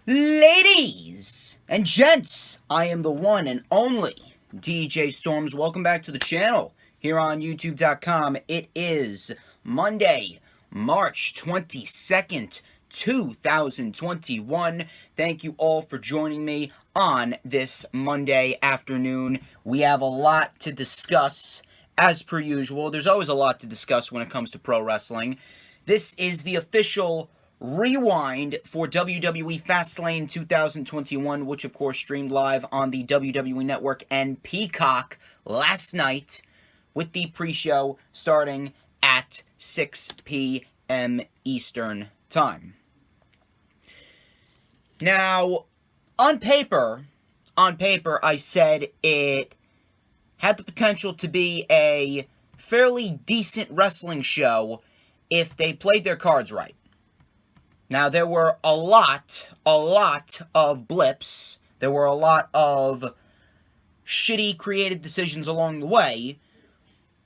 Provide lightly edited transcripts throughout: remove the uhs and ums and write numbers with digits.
Ladies and gents, I am the one and only DJ Storms. Welcome back to the channel here on YouTube.com. It is Monday, March 22nd, 2021. Thank you all for joining me on this Monday afternoon. We have a lot to discuss, as per usual. There's always a lot to discuss when it comes to pro wrestling. This is the official rewind for WWE Fastlane 2021, which of course streamed live on the WWE Network and Peacock last night, with the pre-show starting at 6 p.m. Eastern Time. Now, on paper, I said it had the potential to be a fairly decent wrestling show if they played their cards right. Now, there were a lot of blips. There were a lot of shitty creative decisions along the way.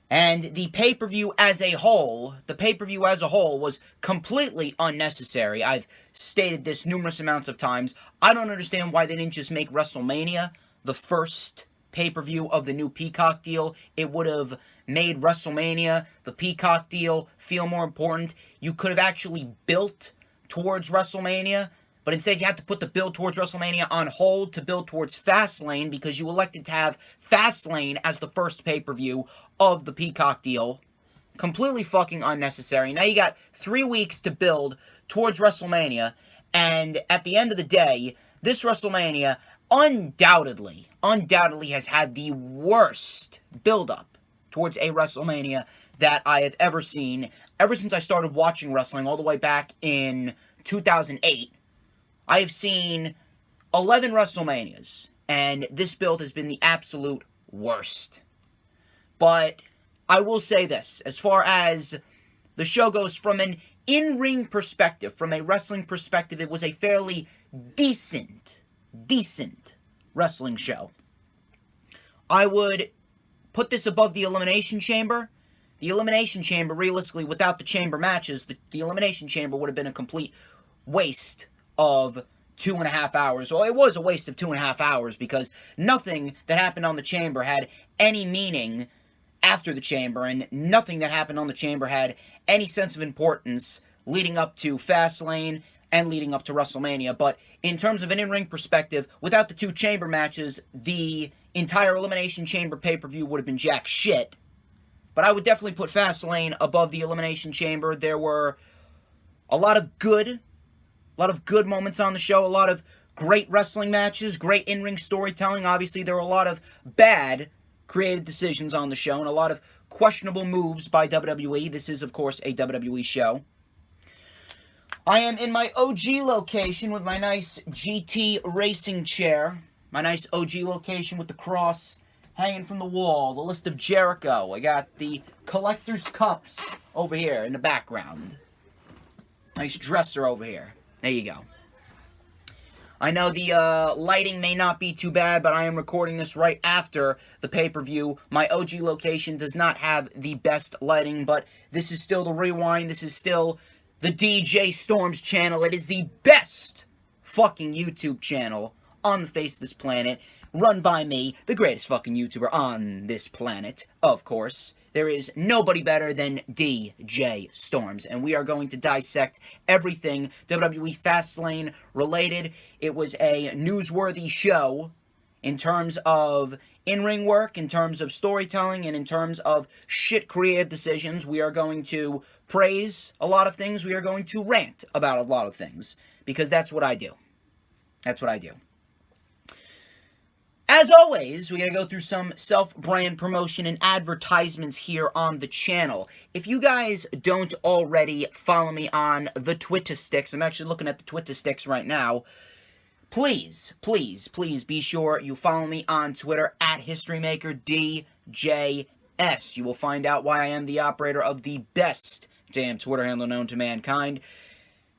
And the pay-per-view as a whole was completely unnecessary. I've stated this numerous amounts of times. I don't understand why they didn't just make WrestleMania the first pay-per-view of the new Peacock deal. It would have made WrestleMania, the Peacock deal, feel more important. You could have actually built towards WrestleMania, but instead you had to put the build towards WrestleMania on hold to build towards Fastlane because you elected to have Fastlane as the first pay-per-view of the Peacock deal. Completely fucking unnecessary. Now you got 3 weeks to build towards WrestleMania, and at the end of the day, this WrestleMania undoubtedly has had the worst build-up towards a WrestleMania that I have ever seen. Ever since I started watching wrestling all the way back in 2008, I have seen 11 WrestleManias, and this build has been the absolute worst. But I will say this, as far as the show goes, from an in-ring perspective, from a wrestling perspective, it was a fairly decent wrestling show. I would put this above the Elimination Chamber. The Elimination Chamber, realistically, without the chamber matches, the Elimination Chamber would have been a complete waste of 2.5 hours. Well, it was a waste of 2.5 hours because nothing that happened on the chamber had any meaning after the chamber, and nothing that happened on the chamber had any sense of importance leading up to Fastlane and leading up to WrestleMania. But in terms of an in-ring perspective, without the two chamber matches, the entire Elimination Chamber pay-per-view would have been jack shit. But I would definitely put Fastlane above the Elimination Chamber. There were a lot of good moments on the show, a lot of great wrestling matches, great in-ring storytelling. Obviously, there were a lot of bad creative decisions on the show and a lot of questionable moves by WWE. This is, of course, a WWE show. I am in my OG location with my nice GT racing chair. My nice OG location with the cross hanging from the wall, the list of Jericho. I got the collector's cups over here in the background. Nice dresser over here. There you go. I know the lighting may not be too bad, but I am recording this right after the pay-per-view. My OG location does not have the best lighting, but this is still the rewind. This is still the DJ Storms channel. It is the best fucking YouTube channel on the face of this planet, run by me, the greatest fucking YouTuber on this planet, of course. There is nobody better than DJ Storms, and we are going to dissect everything WWE Fastlane related. It was a newsworthy show in terms of in-ring work, in terms of storytelling, and in terms of shit creative decisions. We are going to praise a lot of things. We are going to rant about a lot of things, because that's what I do. That's what I do. As always, we gotta go through some self-brand promotion and advertisements here on the channel. If you guys don't already follow me on the Twitter sticks, I'm actually looking at the Twitter sticks right now, please be sure you follow me on Twitter at HistoryMakerDJS. You will find out why I am the operator of the best damn Twitter handle known to mankind.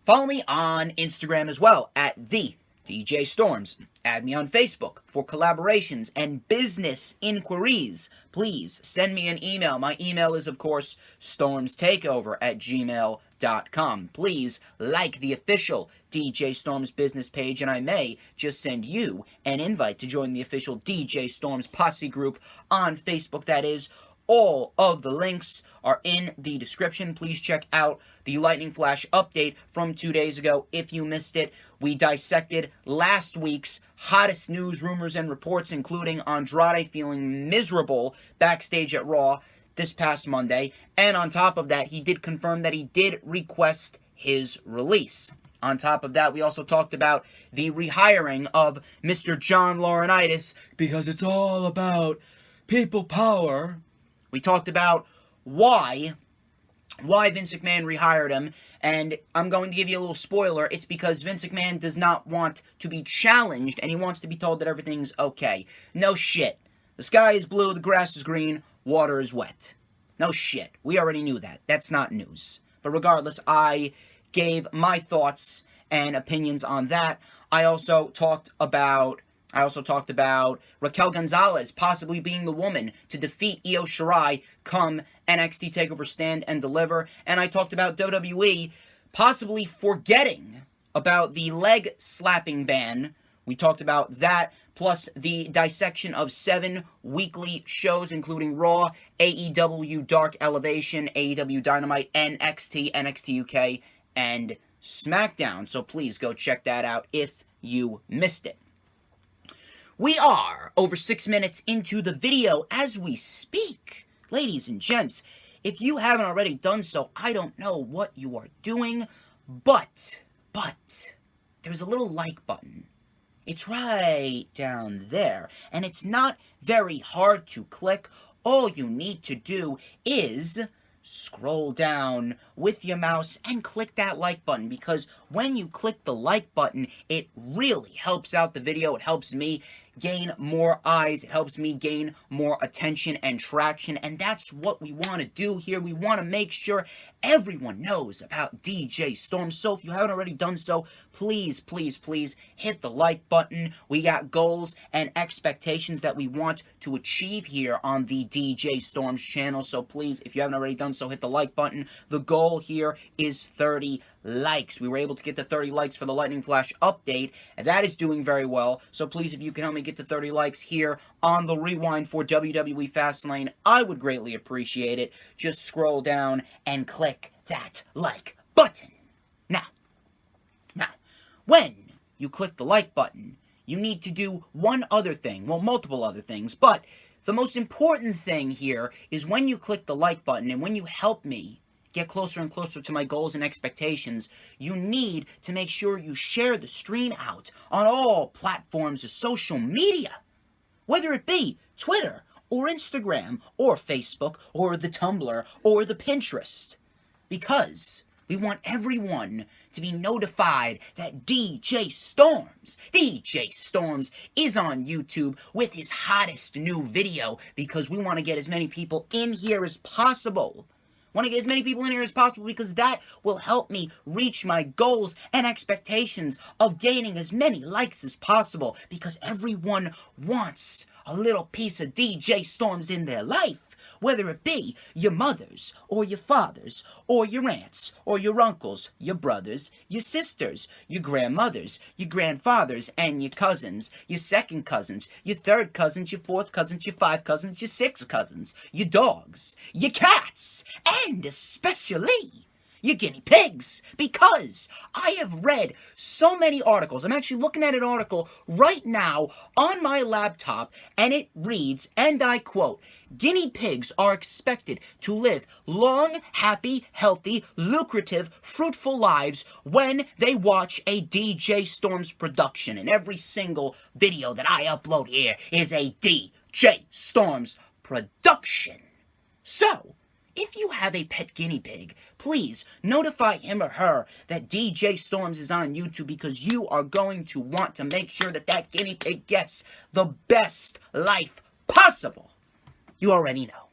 Follow me on Instagram as well at the DJ Storms. Add me on Facebook for collaborations and business inquiries. Please send me an email. My email is, of course, StormsTakeOver at gmail.com. StormsTakeOver.com. Please like the official DJ Storms business page, and I may just send you an invite to join the official DJ Storms Posse group on Facebook. That is, all of the links are in the description. Please check out the Lightning Flash update from 2 days ago if you missed it. We dissected last week's hottest news, rumors, and reports, including Andrade feeling miserable backstage at Raw this past Monday. And on top of that, he did confirm that he did request his release. On top of that, we also talked about the rehiring of Mr. John Laurinaitis, because it's all about people power. We talked about why Vince McMahon rehired him, and I'm going to give you a little spoiler. It's because Vince McMahon does not want to be challenged, and he wants to be told that everything's okay. No shit. The sky is blue, the grass is green, water is wet. No shit. We already knew that. That's not news. But regardless, I gave my thoughts and opinions on that. I also talked about Raquel Gonzalez possibly being the woman to defeat Io Shirai come NXT TakeOver Stand and Deliver. And I talked about WWE possibly forgetting about the leg slapping ban. We talked about that, plus the dissection of 7 weekly shows, including Raw, AEW Dark Elevation, AEW Dynamite, NXT, NXT UK, and SmackDown. So please go check that out if you missed it. We are over 6 minutes into the video as we speak. Ladies and gents, if you haven't already done so, I don't know what you are doing, but there's a little like button. It's right down there, and it's not very hard to click. All you need to do is scroll down with your mouse and click that like button, because when you click the like button, it really helps out the video. It helps me gain more eyes. It helps me gain more attention and traction, and that's what we want to do here. We want to make sure everyone knows about DJ Storm. So if you haven't already done so, please hit the like button. We got goals and expectations that we want to achieve here on the DJ Storms channel. So please, if you haven't already done so, hit the like button. The goal here is 30 likes. We were able to get to 30 likes for the Lightning Flash update, and that is doing very well. So please, if you can help me get to 30 likes here on the Rewind for WWE Fastlane, I would greatly appreciate it. Just scroll down and click that like button. Now, when you click the like button, you need to do one other thing. Well, multiple other things, but the most important thing here is when you click the like button and when you help me get closer and closer to my goals and expectations, you need to make sure you share the stream out on all platforms of social media, whether it be Twitter or Instagram or Facebook or the Tumblr or the Pinterest, because we want everyone to be notified that DJ Storms is on YouTube with his hottest new video, because we want to get as many people in here as possible. Because that will help me reach my goals and expectations of gaining as many likes as possible, because everyone wants a little piece of DJ Storms in their life. Whether it be your mothers, or your fathers, or your aunts, or your uncles, your brothers, your sisters, your grandmothers, your grandfathers, and your cousins, your second cousins, your third cousins, your fourth cousins, your 5 cousins, your 6 cousins, your dogs, your cats, and especially your guinea pigs, because I have read so many articles. I'm actually looking at an article right now on my laptop, and it reads, and I quote, "Guinea pigs are expected to live long, happy, healthy, lucrative, fruitful lives when they watch a DJ Storms production." And every single video that I upload here is a DJ Storms production. So, if you have a pet guinea pig, please notify him or her that DJ Storms is on YouTube, because you are going to want to make sure that that guinea pig gets the best life possible. You already know.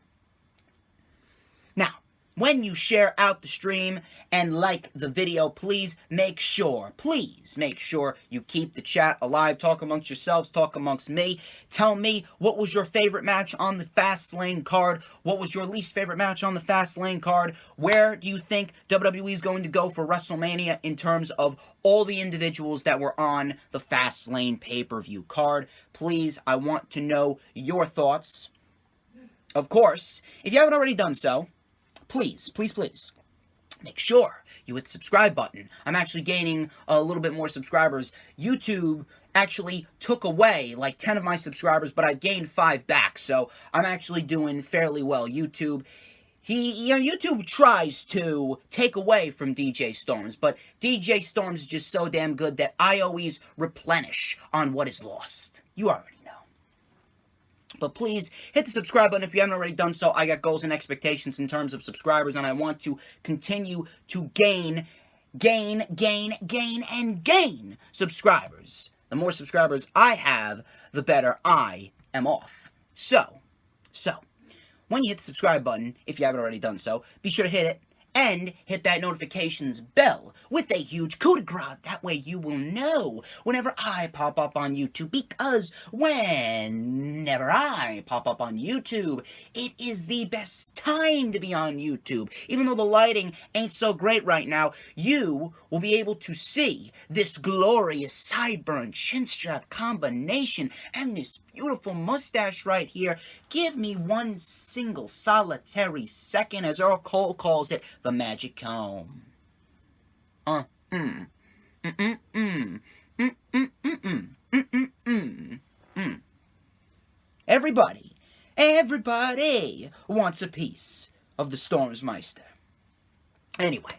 Now, when you share out the stream and like the video, please make sure you keep the chat alive. Talk amongst yourselves, talk amongst me. Tell me, what was your favorite match on the Fastlane card? What was your least favorite match on the Fastlane card? Where do you think WWE is going to go for WrestleMania in terms of all the individuals that were on the Fastlane pay-per-view card? Please, I want to know your thoughts. Of course, if you haven't already done so, please, make sure you hit the subscribe button. I'm actually gaining a little bit more subscribers. YouTube actually took away like 10 of my subscribers, but I've gained 5 back, so I'm actually doing fairly well. YouTube tries to take away from DJ Storms, but DJ Storms is just so damn good that I always replenish on what is lost. You already know. But please, hit the subscribe button if you haven't already done so. I got goals and expectations in terms of subscribers, and I want to continue to gain subscribers. The more subscribers I have, the better I am off. So, when you hit the subscribe button, if you haven't already done so, be sure to hit it and hit that notifications bell with a huge coup de grace. That way you will know whenever I pop up on YouTube, because whenever I pop up on YouTube, it is the best time to be on YouTube. Even though the lighting ain't so great right now, you will be able to see this glorious sideburn chin strap combination and this beautiful mustache right here. Give me one single solitary second, as Earl Cole calls it, the magic comb. Everybody wants a piece of the Stormsmeister. Anyway,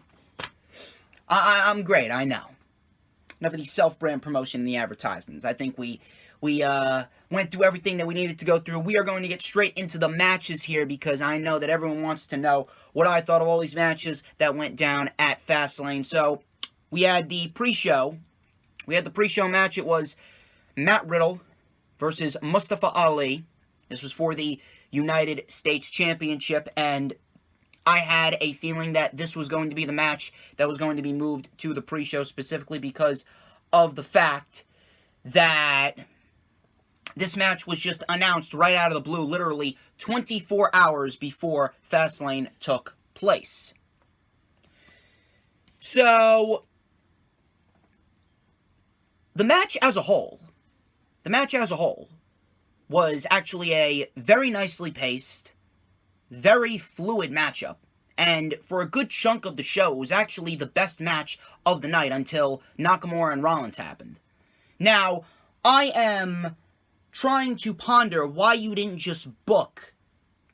I'm great, I know. Enough of the self-brand promotion and the advertisements. I think we went through everything that we needed to go through. We are going to get straight into the matches here, because I know that everyone wants to know what I thought of all these matches that went down at Fastlane. So, we had the pre-show. We had the pre-show match. It was Matt Riddle versus Mustafa Ali. This was for the United States Championship, and I had a feeling that this was going to be the match that was going to be moved to the pre-show, specifically because of the fact that this match was just announced right out of the blue, literally 24 hours before Fastlane took place. So, the match as a whole was actually a very nicely paced, very fluid matchup. And for a good chunk of the show, it was actually the best match of the night until Nakamura and Rollins happened. Now, I am trying to ponder why you didn't just book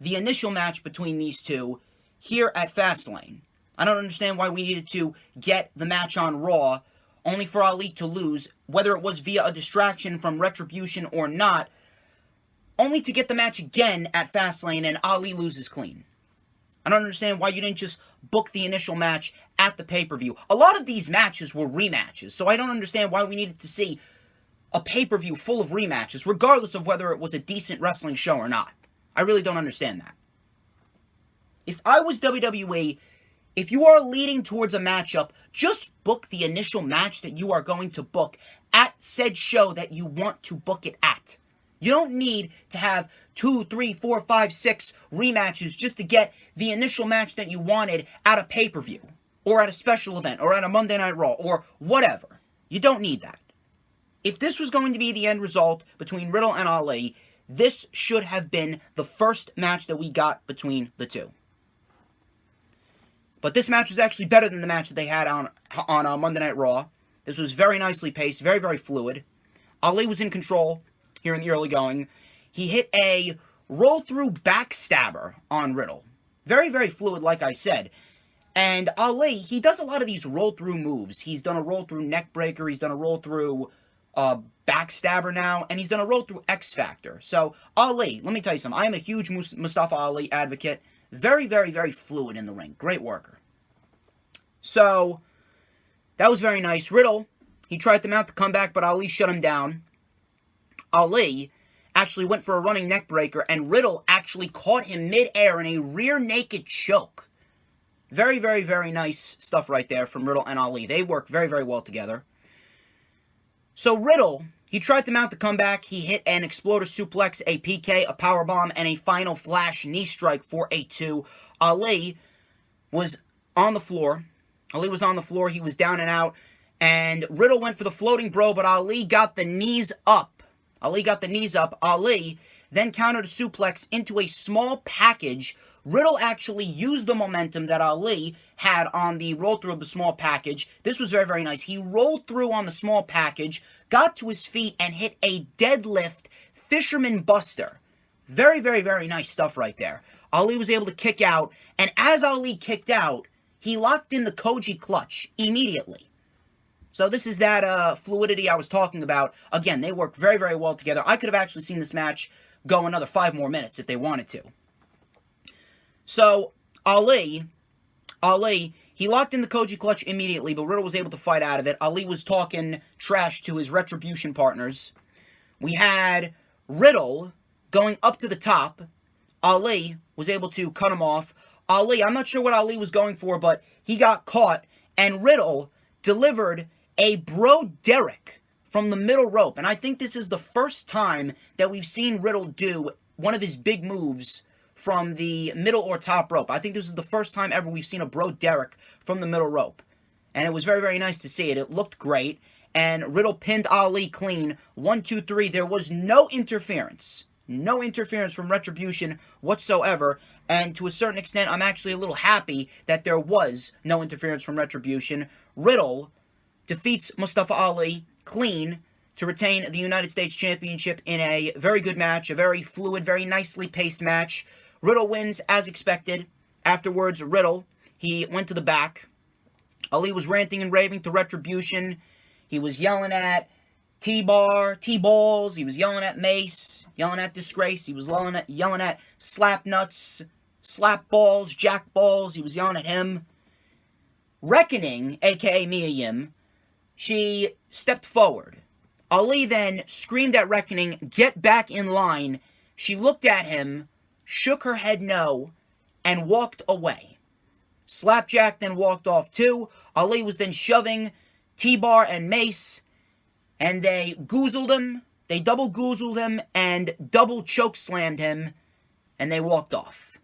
the initial match between these two here at Fastlane. I don't understand why we needed to get the match on Raw, only for Ali to lose, whether it was via a distraction from Retribution or not, only to get the match again at Fastlane and Ali loses clean. I don't understand why you didn't just book the initial match at the pay-per-view. A lot of these matches were rematches, so I don't understand why we needed to see a pay-per-view full of rematches, regardless of whether it was a decent wrestling show or not. I really don't understand that. If I was WWE, if you are leading towards a matchup, just book the initial match that you are going to book at said show that you want to book it at. You don't need to have 2, 3, 4, 5, 6 rematches just to get the initial match that you wanted at a pay-per-view, or at a special event, or at a Monday Night Raw, or whatever. You don't need that. If this was going to be the end result between Riddle and Ali, this should have been the first match that we got between the two. But this match was actually better than the match that they had on Monday Night Raw. This was very nicely paced, very, very fluid. Ali was in control here in the early going. He hit a roll-through backstabber on Riddle. Very, very fluid, like I said. And Ali, he does a lot of these roll-through moves. He's done a roll-through neckbreaker. He's done a roll-through backstabber now. And he's done a roll-through X-Factor. So, Ali, let me tell you something. I am a huge Mustafa Ali advocate. Very, very, very fluid in the ring. Great worker. So, that was very nice. Riddle, he tried to mount the comeback, but Ali shut him down. Ali actually went for a running neckbreaker, and Riddle actually caught him mid-air in a rear naked choke. Very, very, very nice stuff right there from Riddle and Ali. They work very, very well together. So Riddle, he tried to mount the comeback. He hit an exploder suplex, a PK, a powerbomb, and a final flash knee strike for a 2. Ali was on the floor. Ali was on the floor. He was down and out. And Riddle went for the floating bro, but Ali got the knees up. Ali got the knees up. Ali then countered a suplex into a small package. Riddle actually used the momentum that Ali had on the roll-through of the small package. This was very, very nice. He rolled through on the small package, got to his feet, and hit a deadlift fisherman buster. Very, very, very nice stuff right there. Ali was able to kick out, and as Ali kicked out, he locked in the Koji clutch immediately. So this is that fluidity I was talking about. Again, they work very, very well together. I could have actually seen this match go another 5 more minutes if they wanted to. So, Ali, he locked in the Koji clutch immediately, but Riddle was able to fight out of it. Ali was talking trash to his Retribution partners. We had Riddle going up to the top. Ali was able to cut him off. Ali, I'm not sure what Ali was going for, but he got caught, and Riddle delivered a Bro Derek from the middle rope. And I think this is the first time that we've seen Riddle do one of his big moves from the middle or top rope. I think this is the first time ever we've seen a Bro Derek from the middle rope. And it was very, very nice to see it. It looked great. And Riddle pinned Ali clean. 1, 2, 3. There was no interference. No interference from Retribution whatsoever. And to a certain extent, I'm actually a little happy that there was no interference from Retribution. Riddle defeats Mustafa Ali clean to retain the United States Championship in a very good match, a very fluid, very nicely paced match. Riddle wins as expected. Afterwards, Riddle, he went to the back. Ali was ranting and raving to Retribution. He was yelling at T-Bar, T-Balls. He was yelling at Mace, yelling at Disgrace. He was yelling at Slap Nuts, Slap Balls, Jack Balls. He was yelling at him. Reckoning, a.k.a. Mia Yim, she stepped forward. Ali then screamed at Reckoning, "Get back in line." She looked at him, shook her head no, and walked away. Slapjack then walked off too. Ali was then shoving T-Bar and Mace, and they goozled him. They double goozled him and double choke slammed him, and they walked off.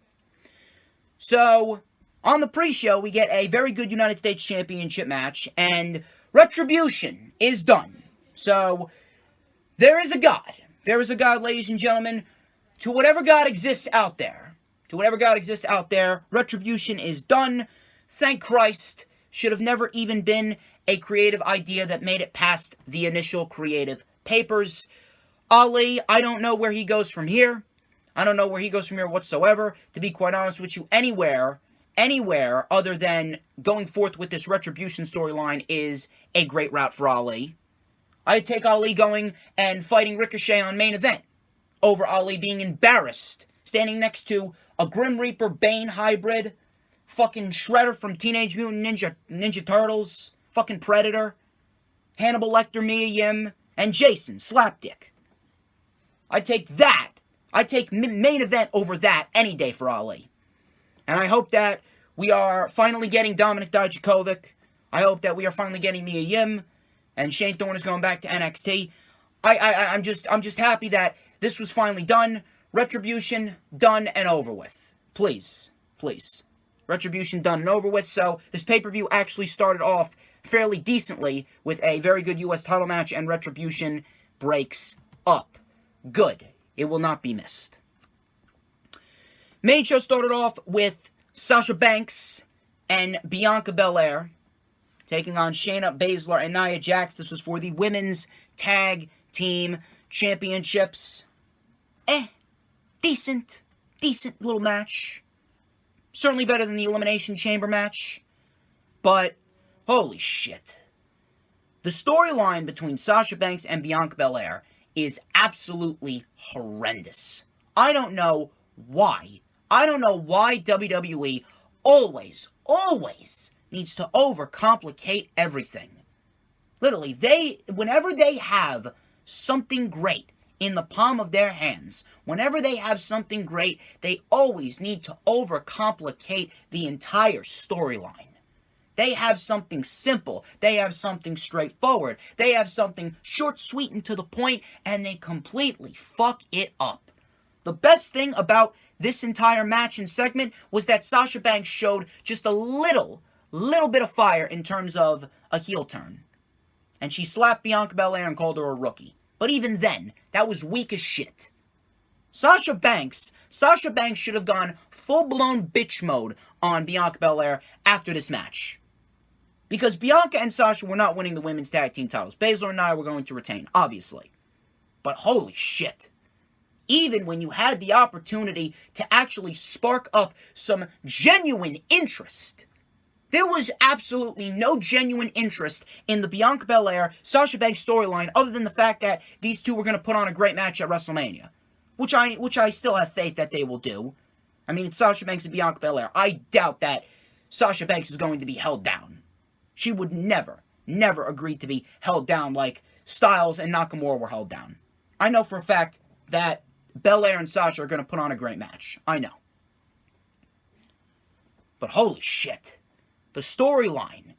So, on the pre-show, we get a very good United States Championship match, and Retribution is done. So, there is a God. There is a God, ladies and gentlemen. To whatever God exists out there. To whatever God exists out there, Retribution is done. Thank Christ. Should have never even been a creative idea that made it past the initial creative papers. Ali, I don't know where he goes from here. I don't know where he goes from here whatsoever. To be quite honest with you, anywhere other than going forth with this Retribution storyline is a great route for Ali. I'd take Ali going and fighting Ricochet on main event over Ali being embarrassed, standing next to a Grim Reaper Bane hybrid, fucking Shredder from Teenage Mutant Ninja Turtles, fucking Predator, Hannibal Lecter, Mia Yim, and Jason Slapdick. I'd take that. I'd take main event over that any day for Ali. And I hope that we are finally getting Dominik Dijakovic. I hope that we are finally getting Mia Yim, and Shane Thorne is going back to NXT. I'm just happy that this was finally done. Retribution done and over with. Please. Retribution done and over with. So this pay-per-view actually started off fairly decently with a very good U.S. title match, and Retribution breaks up. Good. It will not be missed. Main show started off with Sasha Banks and Bianca Belair taking on Shayna Baszler and Nia Jax. This was for the Women's Tag Team Championships. Decent little match. Certainly better than the Elimination Chamber match. But, holy shit. The storyline between Sasha Banks and Bianca Belair is absolutely horrendous. I don't know why. I don't know why WWE always needs to overcomplicate everything. Literally, whenever they have something great in the palm of their hands. Whenever they have something great, they always need to overcomplicate the entire storyline. They have something simple. They have something straightforward. They have something short, sweet, and to the point, and they completely fuck it up. The best thing about this entire match and segment was that Sasha Banks showed just a little bit of fire in terms of a heel turn. And she slapped Bianca Belair and called her a rookie. But even then, that was weak as shit. Sasha Banks should have gone full-blown bitch mode on Bianca Belair after this match. Because Bianca and Sasha were not winning the women's tag team titles. Baszler and Nia were going to retain, obviously. But holy shit. Even when you had the opportunity to actually spark up some genuine interest, there was absolutely no genuine interest in the Bianca Belair, Sasha Banks storyline other than the fact that these two were going to put on a great match at WrestleMania. Which I still have faith that they will do. I mean, it's Sasha Banks and Bianca Belair. I doubt that Sasha Banks is going to be held down. She would never agree to be held down like Styles and Nakamura were held down. I know for a fact that Belair and Sasha are going to put on a great match. I know. But holy shit. The storyline,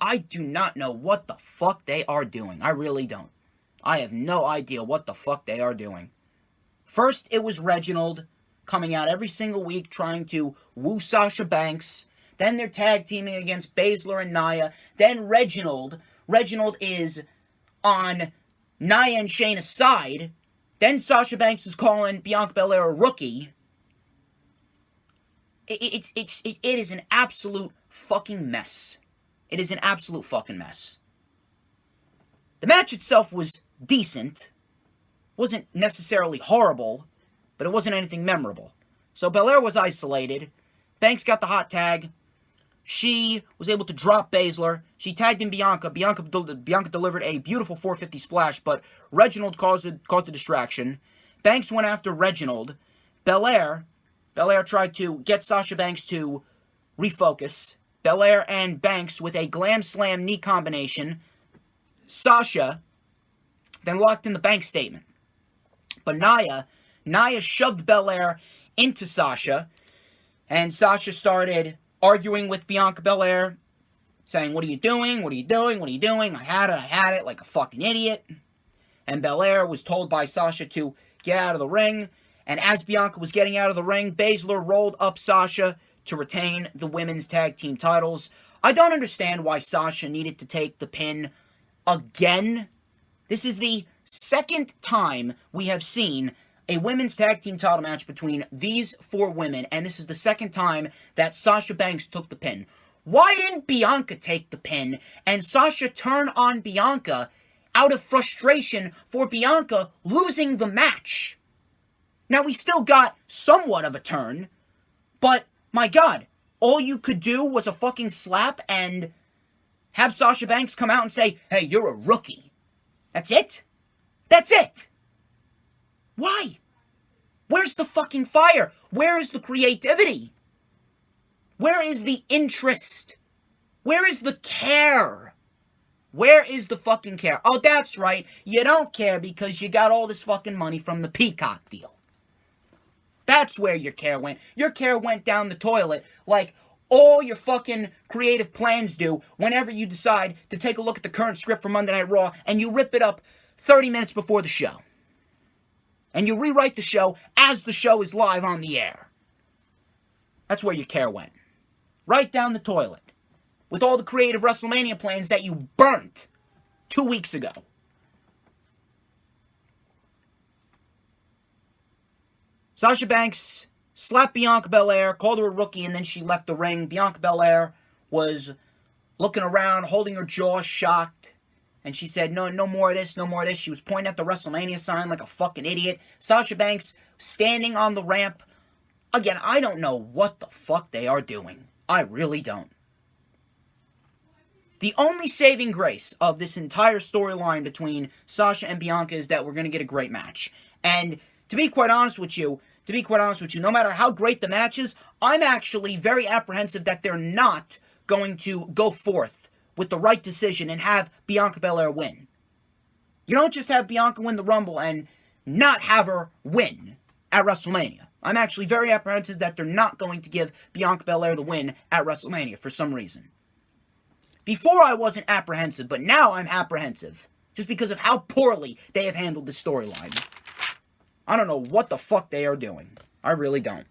I do not know what the fuck they are doing. I really don't. I have no idea what the fuck they are doing. First, it was Reginald coming out every single week trying to woo Sasha Banks. Then they're tag teaming against Baszler and Nia. Then Reginald is on Nia and Shayna's side. Then Sasha Banks is calling Bianca Belair a rookie. It is an absolute fucking mess. It is an absolute fucking mess. The match itself was decent. Wasn't necessarily horrible, but it wasn't anything memorable. So Belair was isolated. Banks got the hot tag. She was able to drop Baszler. She tagged in Bianca. Bianca delivered a beautiful 450 splash, but Reginald caused a distraction. Banks went after Reginald. Belair tried to get Sasha Banks to refocus. Belair and Banks with a glam slam knee combination. Sasha then locked in the Banks statement. But Nia shoved Belair into Sasha, and Sasha started arguing with Bianca Belair, saying, "What are you doing? What are you doing? What are you doing? I had it, like a fucking idiot." And Belair was told by Sasha to get out of the ring, and as Bianca was getting out of the ring, Baszler rolled up Sasha to retain the women's tag team titles. I don't understand why Sasha needed to take the pin again. This is the second time we have seen a women's tag team title match between these four women, and this is the second time that Sasha Banks took the pin. Why didn't Bianca take the pin and Sasha turn on Bianca out of frustration for Bianca losing the match? Now, we still got somewhat of a turn, but my God, all you could do was a fucking slap and have Sasha Banks come out and say, "Hey, you're a rookie." That's it? That's it! Why? Where's the fucking fire? Where is the creativity? Where is the interest? Where is the care? Where is the fucking care? Oh, that's right. You don't care because you got all this fucking money from the Peacock deal. That's where your care went. Your care went down the toilet like all your fucking creative plans do whenever you decide to take a look at the current script for Monday Night Raw and you rip it up 30 minutes before the show. And you rewrite the show as the show is live on the air. That's where your care went. Right down the toilet. With all the creative WrestleMania plans that you burnt 2 weeks ago. Sasha Banks slapped Bianca Belair, called her a rookie, and then she left the ring. Bianca Belair was looking around, holding her jaw, shocked. And she said, no more of this, no more of this. She was pointing at the WrestleMania sign like a fucking idiot. Sasha Banks standing on the ramp. Again, I don't know what the fuck they are doing. I really don't. The only saving grace of this entire storyline between Sasha and Bianca is that we're going to get a great match. And to be quite honest with you, no matter how great the match is, I'm actually very apprehensive that they're not going to go forth with the right decision and have Bianca Belair win. You don't just have Bianca win the Rumble and not have her win at WrestleMania. I'm actually very apprehensive that they're not going to give Bianca Belair the win at WrestleMania for some reason. Before I wasn't apprehensive, but now I'm apprehensive. Just because of how poorly they have handled the storyline. I don't know what the fuck they are doing. I really don't.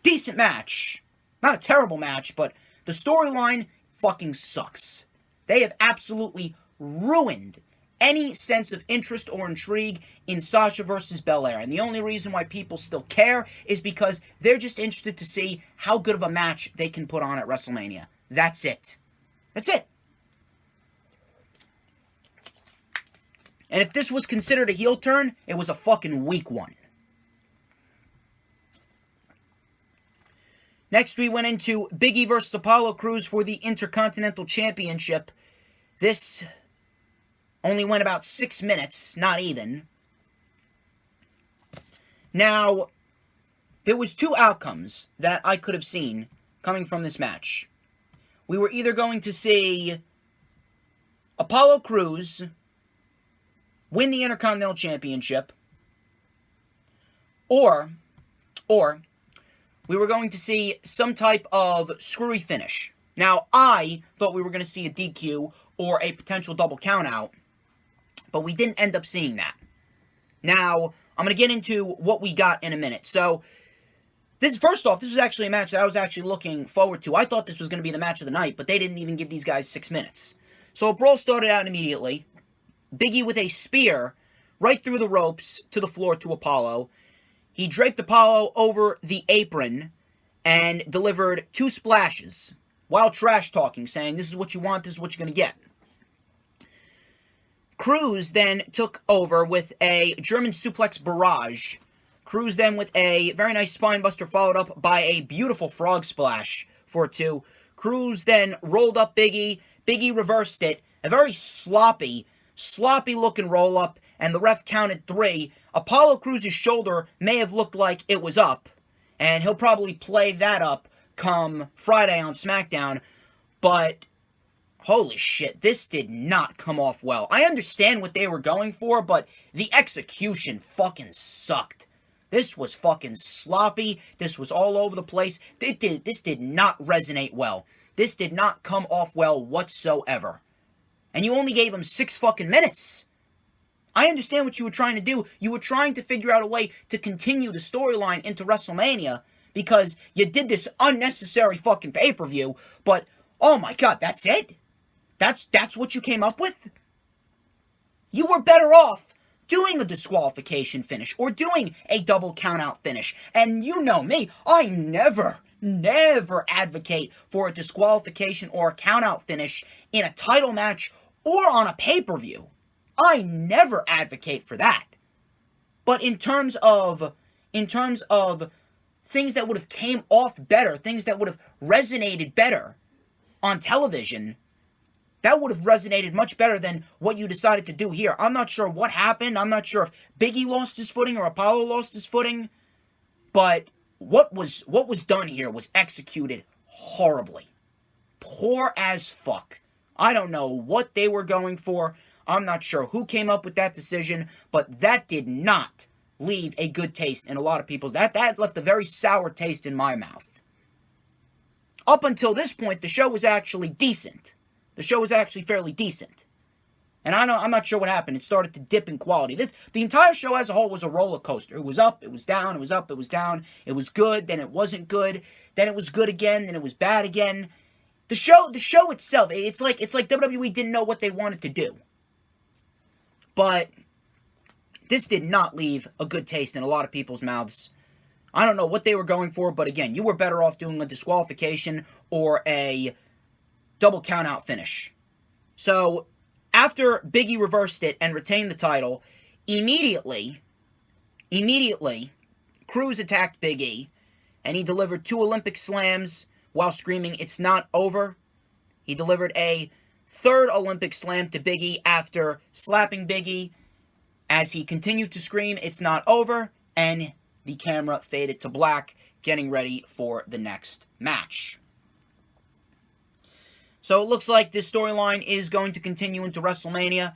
Decent match. Not a terrible match, but the storyline fucking sucks. They have absolutely ruined any sense of interest or intrigue in Sasha versus Belair. And the only reason why people still care is because they're just interested to see how good of a match they can put on at WrestleMania. That's it. That's it. And if this was considered a heel turn, it was a fucking weak one. Next, we went into Big E versus Apollo Crews for the Intercontinental Championship. This only went about 6 minutes, not even. Now, there was 2 outcomes that I could have seen coming from this match. We were either going to see Apollo Crews win the Intercontinental Championship, or we were going to see some type of screwy finish. Now, I thought we were going to see a DQ or a potential double countout, but we didn't end up seeing that. Now, I'm going to get into what we got in a minute. So, first off, this is actually a match that I was actually looking forward to. I thought this was going to be the match of the night, but they didn't even give these guys 6 minutes. So, a brawl started out immediately. Big E with a spear right through the ropes to the floor to Apollo. He draped Apollo over the apron and delivered 2 splashes while trash talking, saying, "This is what you want, this is what you're going to get." Crews then took over with a German suplex barrage. Crews then with a very nice spinebuster followed up by a beautiful frog splash for 2. Crews then rolled up Big E. Big E reversed it. A very sloppy looking roll up, and the ref counted 3. Apollo Crews' shoulder may have looked like it was up, and he'll probably play that up come Friday on SmackDown, but holy shit, this did not come off well. I understand what they were going for, but the execution fucking sucked. This was fucking sloppy. This was all over the place. This did not resonate well. This did not come off well whatsoever. And you only gave him 6 fucking minutes. I understand what you were trying to do. You were trying to figure out a way to continue the storyline into WrestleMania because you did this unnecessary fucking pay-per-view, but oh my god, that's it? That's what you came up with? You were better off doing a disqualification finish or doing a double countout finish. And you know me, I never advocate for a disqualification or a countout finish in a title match or on a pay-per-view. I never advocate for that. But in terms of things that would have came off better, things that would have resonated better on television, that would have resonated much better than what you decided to do here. I'm not sure what happened. I'm not sure if Big E lost his footing or Apollo lost his footing. But what was done here was executed horribly. Poor as fuck. I don't know what they were going for. I'm not sure who came up with that decision, but that did not leave a good taste in a lot of people's. That left a very sour taste in my mouth. Up until this point, the show was actually decent. The show was actually fairly decent. And I'm not sure what happened. It started to dip in quality. The entire show as a whole was a roller coaster. It was up, it was down, it was up, it was down. It was good, then it wasn't good. Then it was good again, then it was bad again. The show itself, it's like WWE didn't know what they wanted to do. But this did not leave a good taste in a lot of people's mouths. I don't know what they were going for, but again, you were better off doing a disqualification or a double countout finish. So, after Big E reversed it and retained the title, immediately, Crews attacked Big E, and he delivered 2 Olympic slams while screaming, "It's not over." He delivered a 3rd Olympic slam to Big E after slapping Big E as he continued to scream, "It's not over," and the camera faded to black, getting ready for the next match. So it looks like this storyline is going to continue into WrestleMania.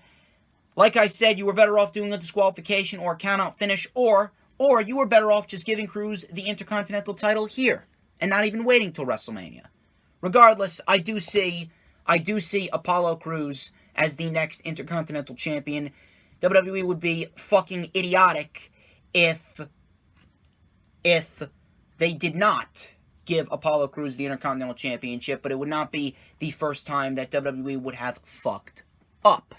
Like I said, you were better off doing a disqualification or a count-out finish, or you were better off just giving Cruz the Intercontinental title here and not even waiting till WrestleMania. Regardless, I do see Apollo Crews as the next Intercontinental Champion. WWE would be fucking idiotic if they did not give Apollo Crews the Intercontinental Championship, but it would not be the first time that WWE would have fucked up.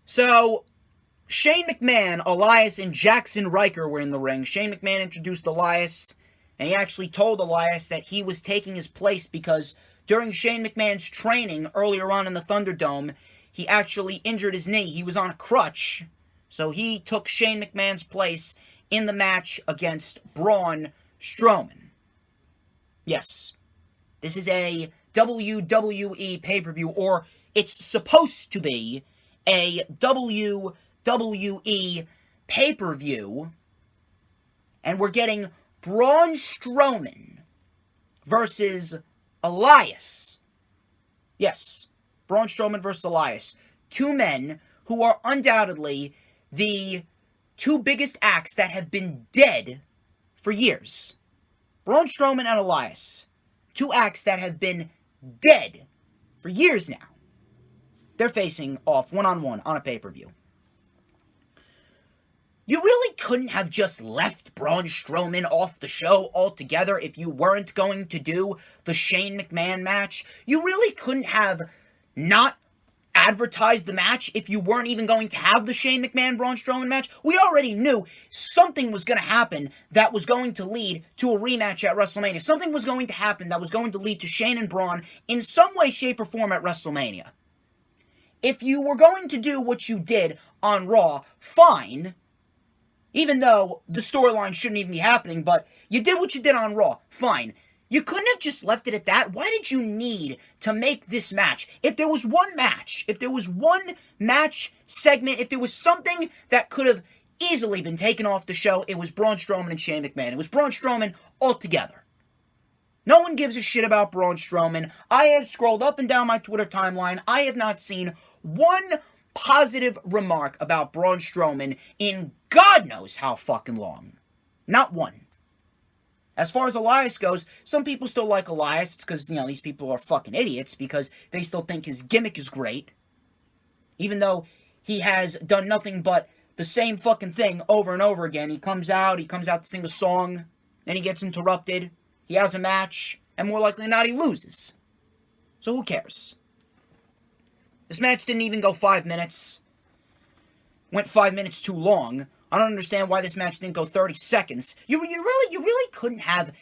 So, Shane McMahon, Elias, and Jackson Riker were in the ring. Shane McMahon introduced Elias, and he actually told Elias that he was taking his place because during Shane McMahon's training earlier on in the ThunderDome, he actually injured his knee. He was on a crutch, so he took Shane McMahon's place in the match against Braun Strowman. Yes, this is a WWE pay-per-view, or it's supposed to be a WWE pay-per-view, and we're getting Braun Strowman versus Elias. Yes, Braun Strowman versus Elias. Two men who are undoubtedly the two biggest acts that have been dead for years. Braun Strowman and Elias. Two acts that have been dead for years now. They're facing off one-on-one on a pay-per-view. You really couldn't have just left Braun Strowman off the show altogether if you weren't going to do the Shane McMahon match. You really couldn't have not advertised the match if you weren't even going to have the Shane McMahon-Braun Strowman match. We already knew something was going to happen that was going to lead to a rematch at WrestleMania. Something was going to happen that was going to lead to Shane and Braun in some way, shape, or form at WrestleMania. If you were going to do what you did on Raw, fine. Even though the storyline shouldn't even be happening, but you did what you did on Raw, fine. You couldn't have just left it at that. Why did you need to make this match? If there was one match, if there was one match segment, if there was something that could have easily been taken off the show, it was Braun Strowman and Shane McMahon. It was Braun Strowman altogether. No one gives a shit about Braun Strowman. I have scrolled up and down my Twitter timeline. I have not seen one positive remark about Braun Strowman in God knows how fucking long. Not one. As far as Elias goes, some people still like Elias. It's because, these people are fucking idiots because they still think his gimmick is great. Even though he has done nothing but the same fucking thing over and over again. He comes out to sing a song, then he gets interrupted. He has a match, and more likely than not, he loses. So who cares? This match didn't even go 5 minutes. Went 5 minutes too long. I don't understand why this match didn't go 30 seconds. You really couldn't have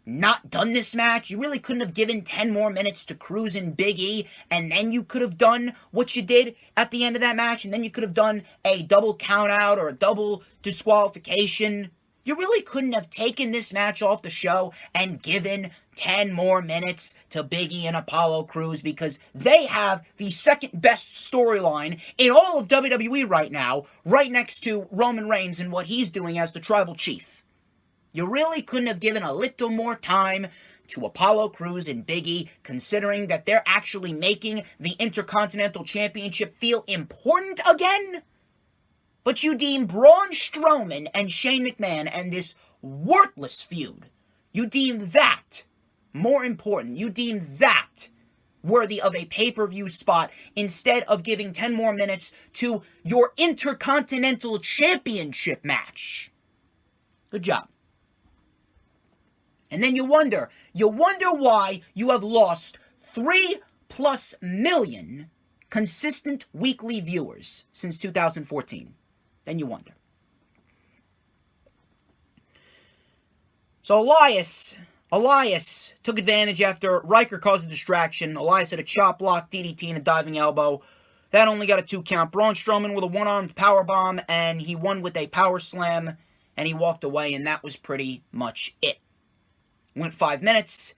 not done this match. You really couldn't have given 10 more minutes to Cruz and Big E, and then you could have done what you did at the end of that match, and then you could have done a double count-out or a double disqualification. You really couldn't have taken this match off the show and given 10 more minutes to Big E and Apollo Crews because they have the second best storyline in all of WWE right now, right next to Roman Reigns and what he's doing as the Tribal Chief. You really couldn't have given a little more time to Apollo Crews and Big E, considering that they're actually making the Intercontinental Championship feel important again? But you deem Braun Strowman and Shane McMahon and this worthless feud, you deem that more important. You deem that worthy of a pay-per-view spot instead of giving 10 more minutes to your Intercontinental Championship match. Good job. And then you wonder why you have lost 3+ million consistent weekly viewers since 2014. Then you wonder. So Elias took advantage after Riker caused a distraction. Elias had a chop block, DDT, and a diving elbow. That only got a 2 count. Braun Strowman with a one-armed powerbomb, and he won with a power slam, and he walked away, and that was pretty much it. Went 5 minutes.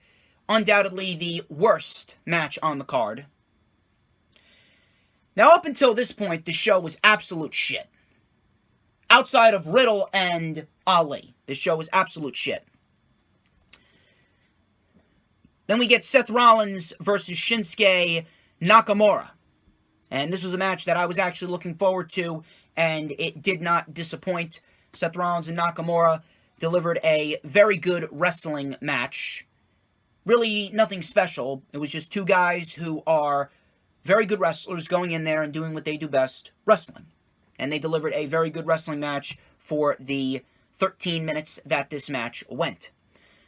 Undoubtedly the worst match on the card. Now, up until this point, the show was absolute shit. Outside of Riddle and Ali, the show was absolute shit. Then we get Seth Rollins versus Shinsuke Nakamura. And this was a match that I was actually looking forward to, and it did not disappoint. Seth Rollins and Nakamura delivered a very good wrestling match. Really nothing special. It was just two guys who are very good wrestlers going in there and doing what they do best, wrestling. And they delivered a very good wrestling match for the 13 minutes that this match went.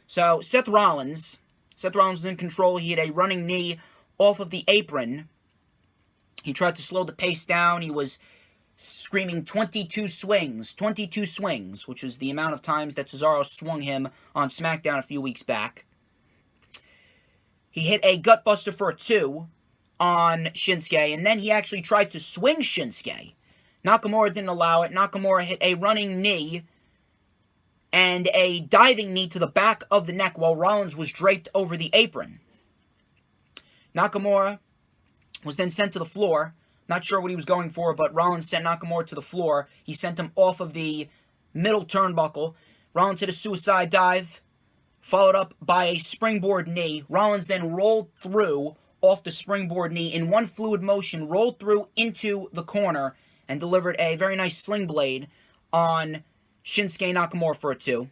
So Seth Rollins was in control. He had a running knee off of the apron. He tried to slow the pace down. He was screaming 22 swings, which was the amount of times that Cesaro swung him on SmackDown a few weeks back. He hit a gutbuster for a 2 on Shinsuke, and then he actually tried to swing Shinsuke. Nakamura didn't allow it. Nakamura hit a running knee and a diving knee to the back of the neck while Rollins was draped over the apron. Nakamura was then sent to the floor. Not sure what he was going for, but Rollins sent Nakamura to the floor. He sent him off of the middle turnbuckle. Rollins hit a suicide dive, followed up by a springboard knee. Rollins then rolled through off the springboard knee in one fluid motion, rolled through into the corner, and delivered a very nice sling blade on Shinsuke Nakamura for a 2.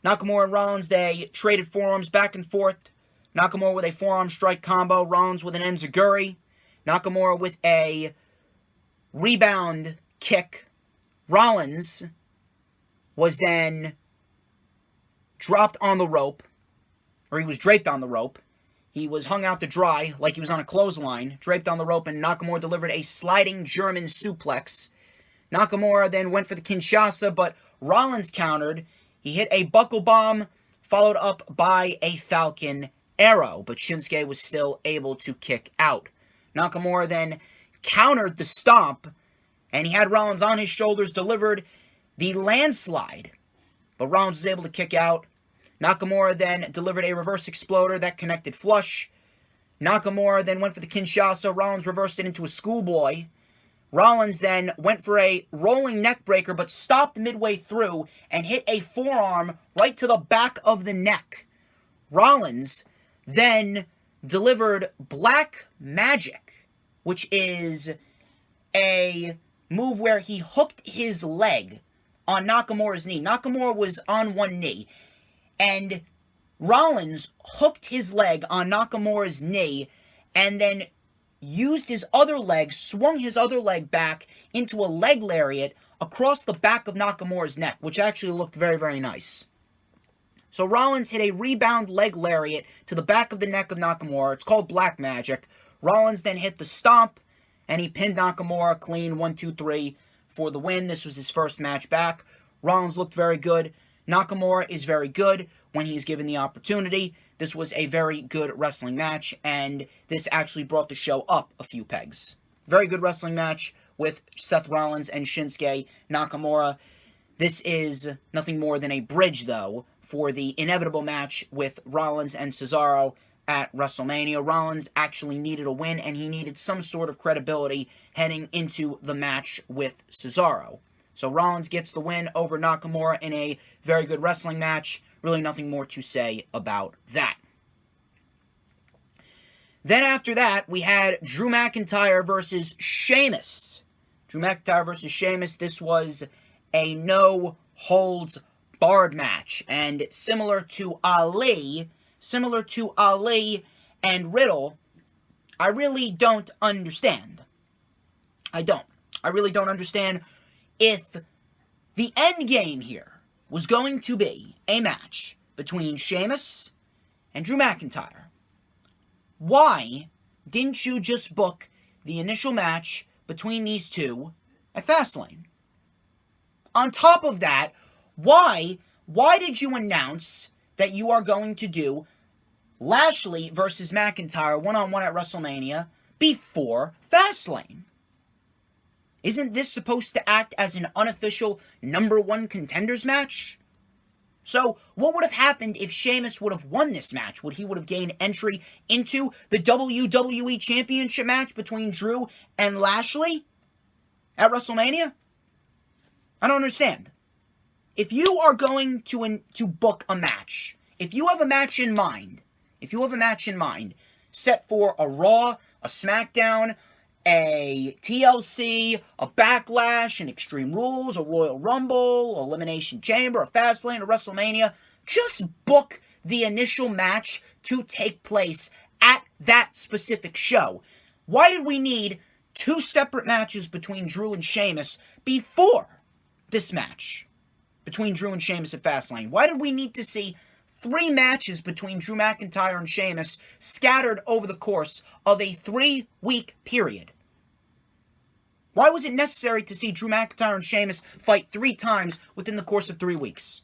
Nakamura and Rollins, they traded forearms back and forth. Nakamura with a forearm strike combo, Rollins with an enziguri. Nakamura with a rebound kick. Rollins was then dropped on the rope, or he was draped on the rope. He was hung out to dry like he was on a clothesline, draped on the rope, and Nakamura delivered a sliding German suplex. Nakamura then went for the Kinshasa, but Rollins countered. He hit a buckle bomb, followed up by a Falcon Arrow, but Shinsuke was still able to kick out. Nakamura then countered the stomp, and he had Rollins on his shoulders, delivered the landslide, but Rollins was able to kick out. Nakamura then delivered a reverse exploder that connected flush. Nakamura then went for the Kinshasa. Rollins reversed it into a schoolboy. Rollins then went for a rolling neck breaker, but stopped midway through and hit a forearm right to the back of the neck. Rollins then delivered Black Magic, which is a move where he hooked his leg on Nakamura's knee. Nakamura was on one knee, and Rollins hooked his leg on Nakamura's knee and then used his other leg, swung his other leg back into a leg lariat across the back of Nakamura's neck, which actually looked very, very nice. So Rollins hit a rebound leg lariat to the back of the neck of Nakamura. It's called Black Magic. Rollins then hit the stomp, and he pinned Nakamura clean 1-2-3 for the win. This was his first match back. Rollins looked very good. Nakamura is very good when he's given the opportunity. This was a very good wrestling match, and this actually brought the show up a few pegs. Very good wrestling match with Seth Rollins and Shinsuke Nakamura. This is nothing more than a bridge, though, for the inevitable match with Rollins and Cesaro at WrestleMania. Rollins actually needed a win, and he needed some sort of credibility heading into the match with Cesaro. So Rollins gets the win over Nakamura in a very good wrestling match. Really nothing more to say about that. Then after that, we had Drew McIntyre versus Sheamus. Drew McIntyre versus Sheamus. This was a no-holds-barred match. And similar to Ali and Riddle, I really don't understand. I really don't understand if the end game here was going to be a match between Sheamus and Drew McIntyre. Why didn't you just book the initial match between these two at Fastlane? On top of that, why did you announce that you are going to do Lashley versus McIntyre one-on-one at WrestleMania before Fastlane? Isn't this supposed to act as an unofficial number one contenders match? So, what would have happened if Sheamus would have won this match? Would he have gained entry into the WWE Championship match between Drew and Lashley at WrestleMania? I don't understand. If you are going to book a match, if you have a match in mind, set for a Raw, a SmackDown, a TLC, a Backlash, an Extreme Rules, a Royal Rumble, Elimination Chamber, a Fastlane, a WrestleMania. Just book the initial match to take place at that specific show. Why did we need 2 separate matches between Drew and Sheamus before this match between Drew and Sheamus at Fastlane? Why did we need to see 3 matches between Drew McIntyre and Sheamus scattered over the course of a 3-week period? Why was it necessary to see Drew McIntyre and Sheamus fight 3 times within the course of 3 weeks?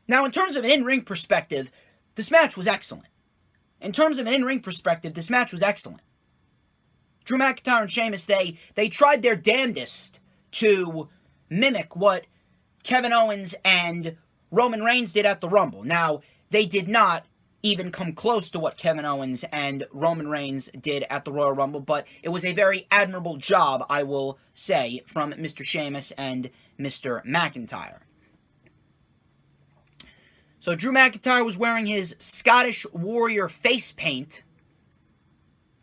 Now, in terms of an in-ring perspective, this match was excellent. Drew McIntyre and Sheamus, they tried their damnedest to mimic what Kevin Owens and Roman Reigns did at the Rumble. Now, they did not even come close to what Kevin Owens and Roman Reigns did at the Royal Rumble, but it was a very admirable job, I will say, from Mr. Sheamus and Mr. McIntyre. So Drew McIntyre was wearing his Scottish Warrior face paint.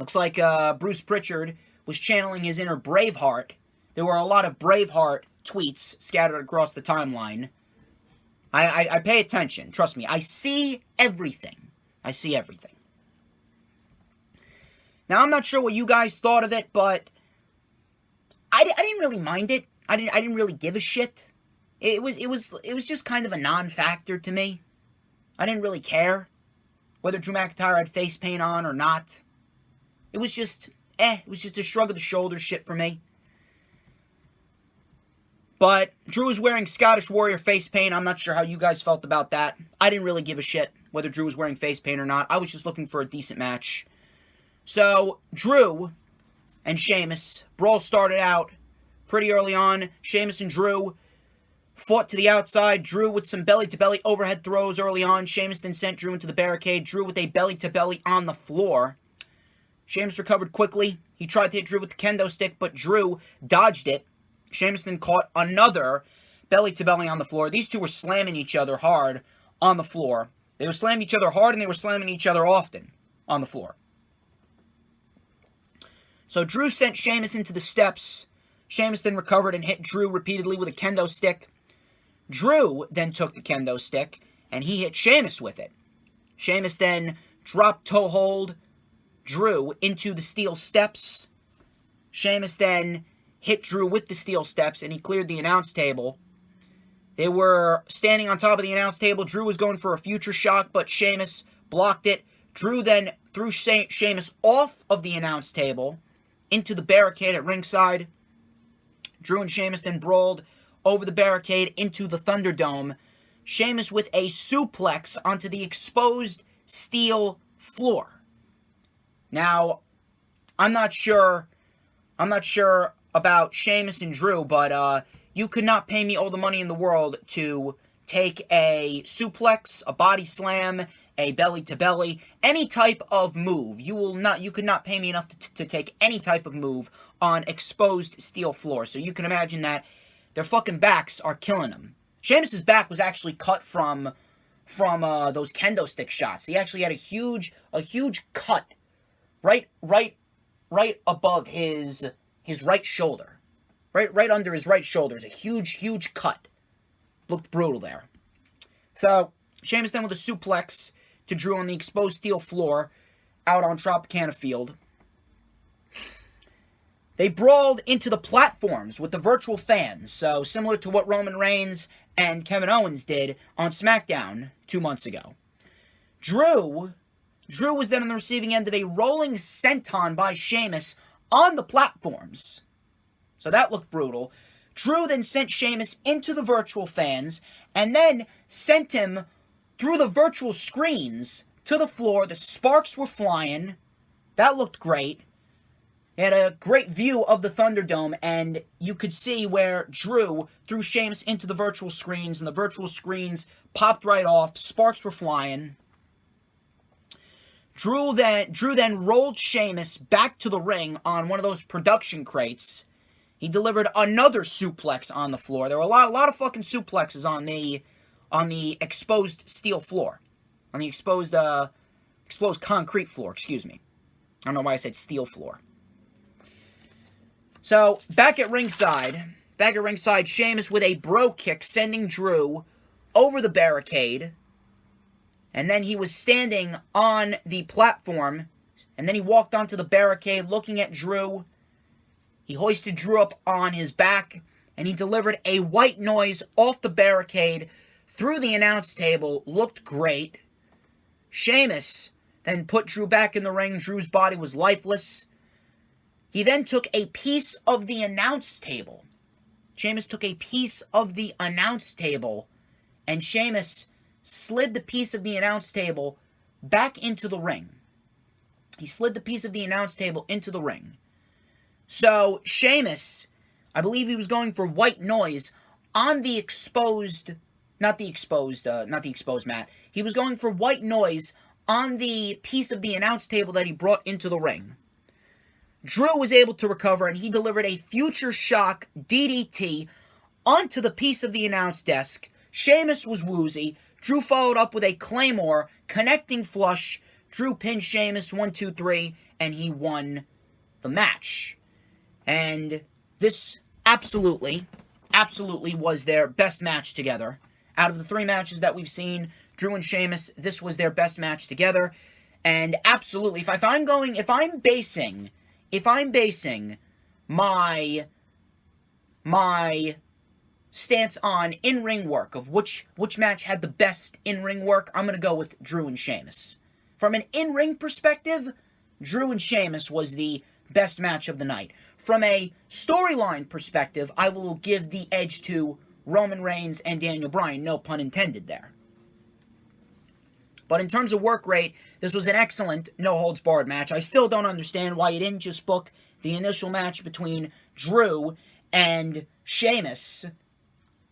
Looks like Bruce Pritchard was channeling his inner Braveheart. There were a lot of Braveheart tweets scattered across the timeline. I pay attention. Trust me. I see everything. Now, I'm not sure what you guys thought of it, but I didn't really mind it. I didn't really give a shit. It was just kind of a non-factor to me. I didn't really care whether Drew McIntyre had face paint on or not. It was just, it was just a shrug of the shoulders shit for me. But Drew was wearing Scottish Warrior face paint. I'm not sure how you guys felt about that. I didn't really give a shit whether Drew was wearing face paint or not. I was just looking for a decent match. So, Drew and Sheamus, brawl started out pretty early on. Sheamus and Drew fought to the outside. Drew with some belly-to-belly overhead throws early on. Sheamus then sent Drew into the barricade. Drew with a belly-to-belly on the floor. Sheamus recovered quickly. He tried to hit Drew with the kendo stick, but Drew dodged it. Sheamus then caught another belly-to-belly on the floor. These two were slamming each other hard on the floor. They were slamming each other hard, and they were slamming each other often on the floor. So Drew sent Sheamus into the steps. Sheamus then recovered and hit Drew repeatedly with a kendo stick. Drew then took the kendo stick, and he hit Sheamus with it. Sheamus then dropped toe hold Drew into the steel steps. Sheamus then hit Drew with the steel steps, and he cleared the announce table. They were standing on top of the announce table. Drew was going for a future shock, but Sheamus blocked it. Drew then threw Sheamus off of the announce table into the barricade at ringside. Drew and Sheamus then brawled over the barricade into the Thunderdome. Sheamus with a suplex onto the exposed steel floor. Now, I'm not sure about Sheamus and Drew, but you could not pay me all the money in the world to take a suplex, a body slam, a belly-to-belly, any type of move. You could not pay me enough to take any type of move on exposed steel floor. So you can imagine that their fucking backs are killing them. Sheamus's back was actually cut from those kendo stick shots. He actually had a huge cut right above his right shoulder. Right under his right shoulder is a huge cut. Looked brutal there. So, Sheamus then with a suplex to Drew on the exposed steel floor out on Tropicana Field. They brawled into the platforms with the virtual fans, so similar to what Roman Reigns and Kevin Owens did on SmackDown 2 months ago. Drew was then on the receiving end of a rolling senton by Sheamus on the platforms. So that looked brutal. Drew then sent Sheamus into the virtual fans and then sent him through the virtual screens to the floor. The sparks were flying. That looked great. They had a great view of the Thunderdome, and you could see where Drew threw Sheamus into the virtual screens, and the virtual screens popped right off. Sparks were flying. Drew then rolled Sheamus back to the ring on one of those production crates. He delivered another suplex on the floor. There were a lot of fucking suplexes on the exposed steel floor. On the exposed concrete floor, excuse me. I don't know why I said steel floor. So, back at ringside, Sheamus with a bro kick sending Drew over the barricade. And then he was standing on the platform. And then he walked onto the barricade looking at Drew. He hoisted Drew up on his back. And he delivered a white noise off the barricade through the announce table. Looked great. Sheamus then put Drew back in the ring. Drew's body was lifeless. He then took a piece of the announce table. Sheamus took a piece of the announce table. And Sheamus slid the piece of the announce table back into the ring. He slid the piece of the announce table into the ring. So, Sheamus, I believe he was going for white noise on the exposed, not the exposed mat. He was going for white noise on the piece of the announce table that he brought into the ring. Drew was able to recover, and he delivered a future shock DDT onto the piece of the announce desk. Sheamus was woozy. Drew followed up with a Claymore, connecting flush. Drew pinned Sheamus 1, 2, 3, and he won the match. And this absolutely was their best match together. Out of the 3 matches that we've seen, Drew and Sheamus, this was their best match together. And absolutely, if I'm basing my stance on in-ring work, of which match had the best in-ring work, I'm going to go with Drew and Sheamus. From an in-ring perspective, Drew and Sheamus was the best match of the night. From a storyline perspective, I will give the edge to Roman Reigns and Daniel Bryan, no pun intended there. But in terms of work rate, this was an excellent no-holds-barred match. I still don't understand why you didn't just book the initial match between Drew and Sheamus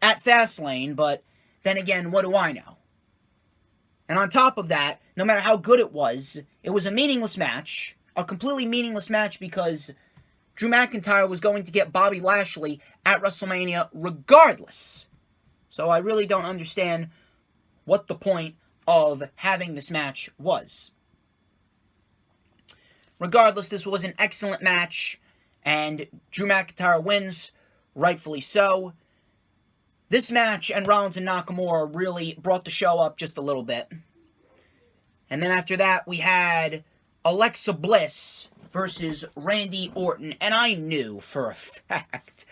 at Fastlane, but then again, what do I know? And on top of that, no matter how good it was a meaningless match, a completely meaningless match because Drew McIntyre was going to get Bobby Lashley at WrestleMania regardless. So I really don't understand what the point of having this match was. Regardless, this was an excellent match, and Drew McIntyre wins, rightfully so. This match and Rollins and Nakamura really brought the show up just a little bit. And then after that, we had Alexa Bliss versus Randy Orton. And I knew for a fact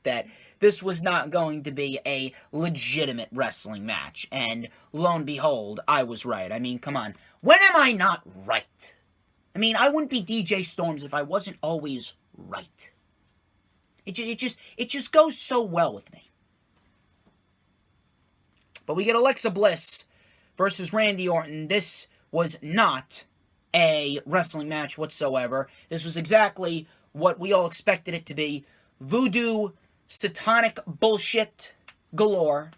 that this was not going to be a legitimate wrestling match. And lo and behold, I was right. I mean, come on. When am I not right? I mean, I wouldn't be DJ Storms if I wasn't always right. It just goes so well with me. But we get Alexa Bliss versus Randy Orton. This was not a wrestling match whatsoever. This was exactly what we all expected it to be. Voodoo, satanic bullshit galore.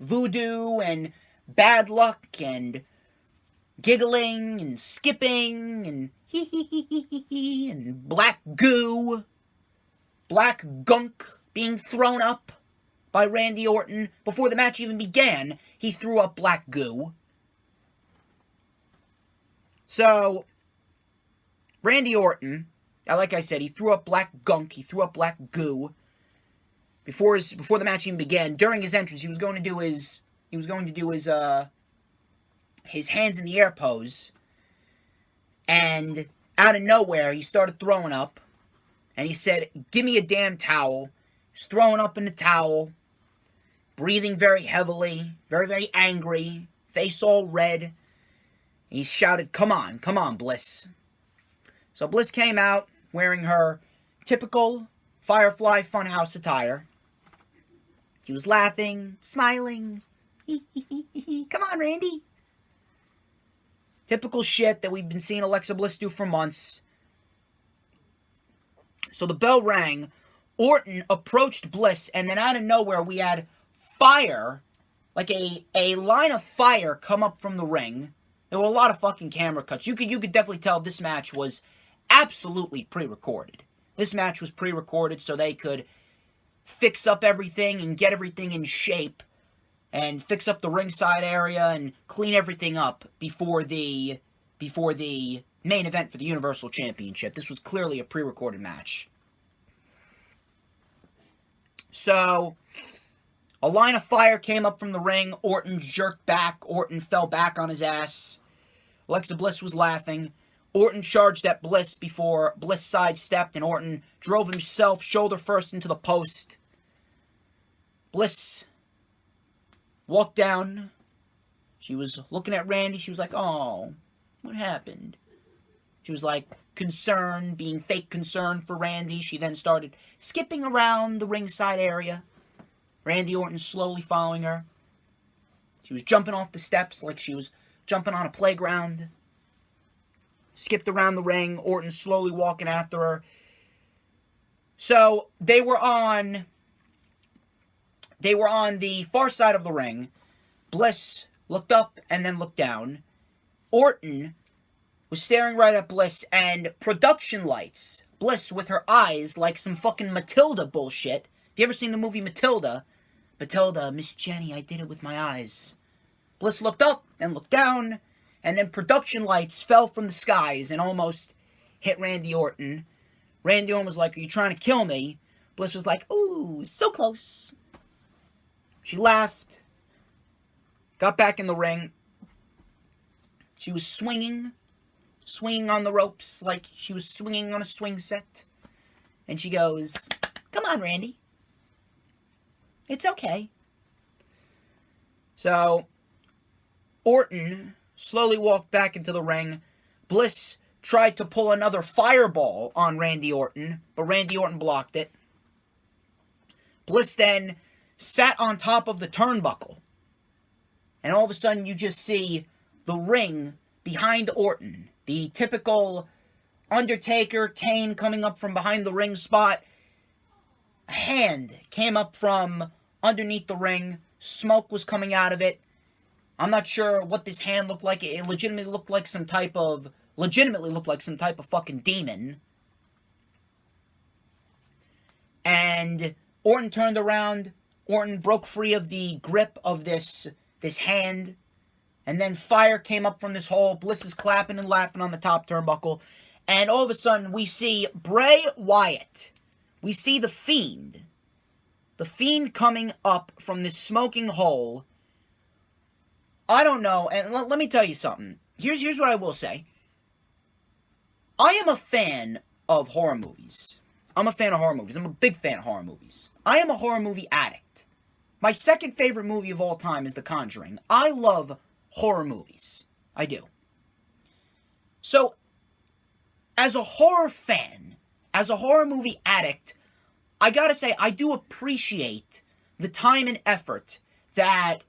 Voodoo and bad luck and giggling and skipping and hee hee hee hee hee hee and black goo. Black gunk being thrown up by Randy Orton. Before the match even began, he threw up black goo. So, Randy Orton, like I said, he threw up black gunk, he threw up black goo. Before the match even began, during his entrance, he was going to do his hands in the air pose. And out of nowhere, he started throwing up. And he said, "Give me a damn towel." He's throwing up in the towel, breathing very heavily, very, very angry, face all red. And he shouted, come on, Bliss." So Bliss came out wearing her typical Firefly Funhouse attire. She was laughing, smiling. Come on, Randy. Typical shit that we've been seeing Alexa Bliss do for months. So the bell rang, Orton approached Bliss, and then out of nowhere we had fire, like a line of fire come up from the ring. There were a lot of fucking camera cuts. You could definitely tell this match was absolutely pre-recorded. This match was pre-recorded so they could fix up everything and get everything in shape and fix up the ringside area and clean everything up before the main event for the Universal Championship. This was clearly a pre-recorded match. So, a line of fire came up from the ring. Orton jerked back. Orton fell back on his ass. Alexa Bliss was laughing. Orton charged at Bliss before Bliss sidestepped, and Orton drove himself shoulder first into the post. Bliss walked down. She was looking at Randy. She was like, oh, what happened? She was like concerned, being fake concerned for Randy. She then started skipping around the ringside area. Randy Orton slowly following her. She was jumping off the steps like she was jumping on a playground. Skipped around the ring. Orton slowly walking after her. So they were on the far side of the ring. Bliss looked up and then looked down. Orton was staring right at Bliss, and production lights. Bliss with her eyes like some fucking Matilda bullshit. Have you ever seen the movie Matilda? Matilda, Miss Jenny, I did it with my eyes. Bliss looked up and looked down, and then production lights fell from the skies and almost hit Randy Orton. Randy Orton was like, are you trying to kill me? Bliss was like, ooh, so close. She laughed, got back in the ring. She was swinging on the ropes like she was swinging on a swing set. And she goes, come on, Randy. It's okay. So, Orton slowly walked back into the ring. Bliss tried to pull another fireball on Randy Orton, but Randy Orton blocked it. Bliss then sat on top of the turnbuckle. And all of a sudden you just see the ring behind Orton. The typical Undertaker, Kane coming up from behind the ring spot. A hand came up from underneath the ring. Smoke was coming out of it. I'm not sure what this hand looked like. It legitimately looked like some type of fucking demon. And Orton turned around. Orton broke free of the grip of this hand. And then fire came up from this hole. Bliss is clapping and laughing on the top turnbuckle. And all of a sudden, we see Bray Wyatt. We see The Fiend. The Fiend coming up from this smoking hole. I don't know. And let me tell you something. Here's what I will say. I am a fan of horror movies. I'm a big fan of horror movies. I am a horror movie addict. My second favorite movie of all time is The Conjuring. I love horror movies. I do. So, as a horror fan, as a horror movie addict, I gotta say, I do appreciate the time and effort that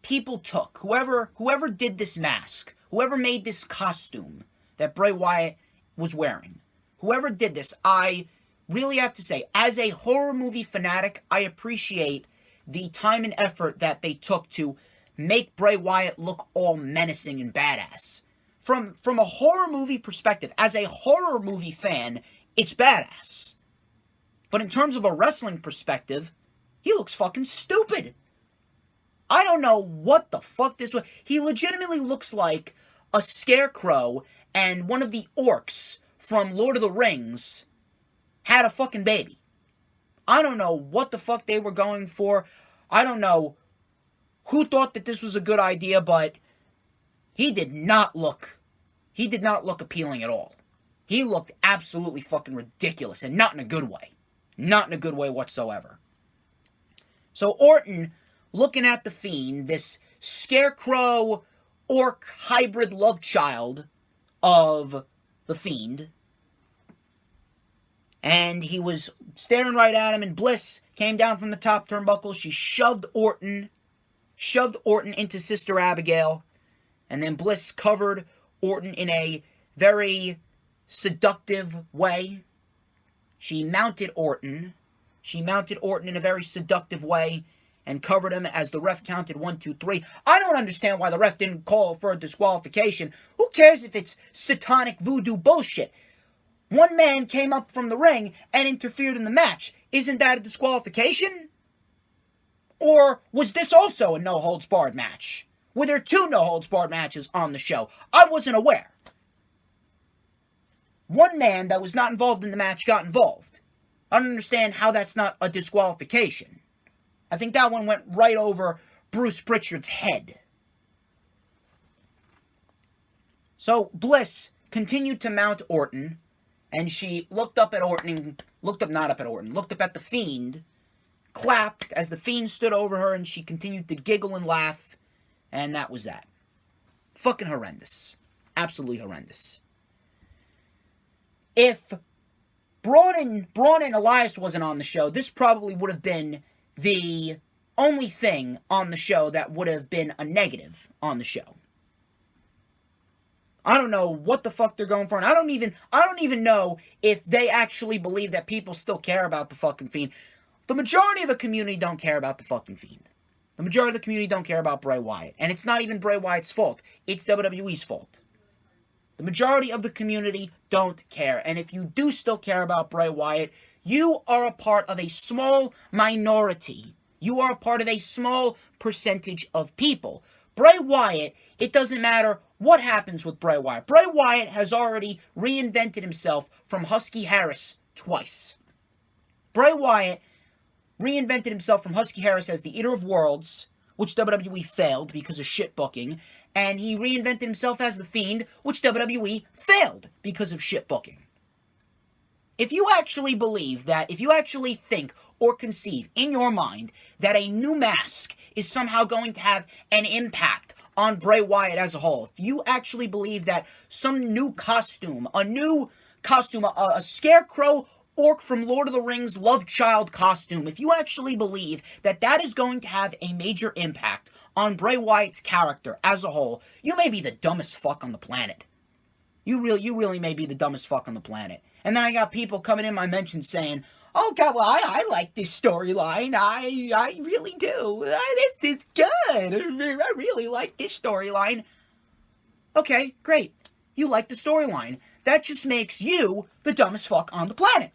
people took. Whoever did this mask, whoever made this costume that Bray Wyatt was wearing, whoever did this, I really have to say, as a horror movie fanatic, I appreciate the time and effort that they took to make Bray Wyatt look all menacing and badass. From a horror movie perspective, as a horror movie fan, it's badass. But in terms of a wrestling perspective, he looks fucking stupid. I don't know what the fuck this was. He legitimately looks like a scarecrow and one of the orcs from Lord of the Rings had a fucking baby. I don't know what the fuck they were going for. I don't know who thought that this was a good idea, but he did not look appealing at all. He looked absolutely fucking ridiculous, and not in a good way. Not in a good way whatsoever. So Orton, looking at The Fiend, this scarecrow orc hybrid love child of The Fiend, and he was staring right at him, and Bliss came down from the top turnbuckle. She shoved Orton into Sister Abigail, and then Bliss covered Orton in a very seductive way. She mounted Orton in a very seductive way and covered him as the ref counted 1, 2, 3. I don't understand why the ref didn't call for a disqualification. Who cares if it's satanic voodoo bullshit? One man came up from the ring and interfered in the match. Isn't that a disqualification? Or was this also a no-holds-barred match? Were there 2 no-holds-barred matches on the show? I wasn't aware. One man that was not involved in the match got involved. I don't understand how that's not a disqualification. I think that one went right over Bruce Pritchard's head. So Bliss continued to mount Orton, and she looked up at The Fiend, clapped as The Fiend stood over her, and she continued to giggle and laugh, and that was that. Fucking horrendous. Absolutely horrendous. If Braun and Elias wasn't on the show, this probably would have been the only thing on the show that would have been a negative on the show. I don't know what the fuck they're going for, and I don't even know if they actually believe that people still care about the fucking Fiend. The majority of the community don't care about the fucking Fiend. The majority of the community don't care about Bray Wyatt, and it's not even Bray Wyatt's fault. It's WWE's fault. The majority of the community don't care, and if you do still care about Bray Wyatt, you are a part of a small minority. You are a part of a small percentage of people. Bray Wyatt, it doesn't matter what happens with Bray Wyatt. Bray Wyatt has already reinvented himself from Husky Harris twice. Bray Wyatt reinvented himself from Husky Harris as the Eater of Worlds, which WWE failed because of shit booking, and he reinvented himself as The Fiend, which WWE failed because of shit booking. If you actually believe that, if you actually think or conceive in your mind that a new mask is somehow going to have an impact on Bray Wyatt as a whole, if you actually believe that some new costume, a scarecrow orc from Lord of the Rings love child costume, if you actually believe that that is going to have a major impact on Bray Wyatt's character as a whole, you may be the dumbest fuck on the planet. You really may be the dumbest fuck on the planet. And then I got people coming in my mentions saying, oh god, well, I like this storyline. I really do. This is good. I really like this storyline. Okay, great. You like the storyline. That just makes you the dumbest fuck on the planet.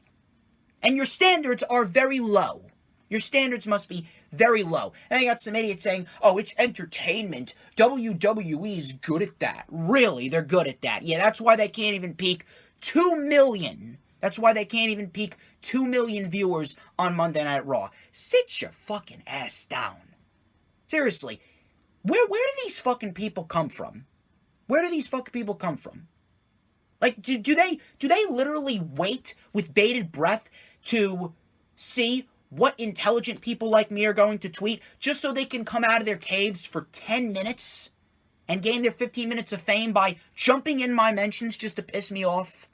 And your standards are very low. Your standards must be very low. And I got some idiot saying, oh, it's entertainment. WWE's good at that. Really, they're good at that. Yeah, that's why they can't even peak 2 million. That's why they can't even peak 2 million viewers on Monday Night Raw. Sit your fucking ass down. Seriously, where do these fucking people come from? Where do these fucking people come from? Like, do they literally wait with bated breath to see what intelligent people like me are going to tweet just so they can come out of their caves for 10 minutes and gain their 15 minutes of fame by jumping in my mentions just to piss me off?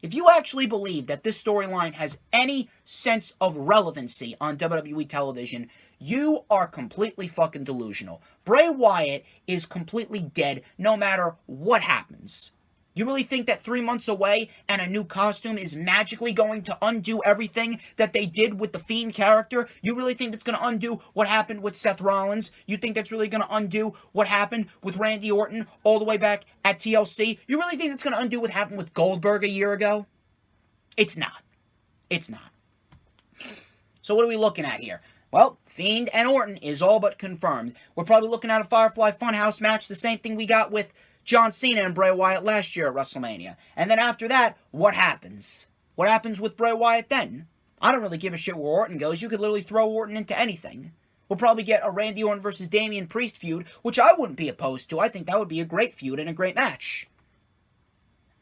If you actually believe that this storyline has any sense of relevancy on WWE television, you are completely fucking delusional. Bray Wyatt is completely dead no matter what happens. You really think that 3 months away and a new costume is magically going to undo everything that they did with the Fiend character? You really think that's going to undo what happened with Seth Rollins? You think that's really going to undo what happened with Randy Orton all the way back at TLC? You really think that's going to undo what happened with Goldberg a year ago? It's not. It's not. So what are we looking at here? Well, Fiend and Orton is all but confirmed. We're probably looking at a Firefly Funhouse match, the same thing we got with John Cena and Bray Wyatt last year at WrestleMania. And then after that, what happens? What happens with Bray Wyatt then? I don't really give a shit where Orton goes. You could literally throw Orton into anything. We'll probably get a Randy Orton versus Damian Priest feud, which I wouldn't be opposed to. I think that would be a great feud and a great match.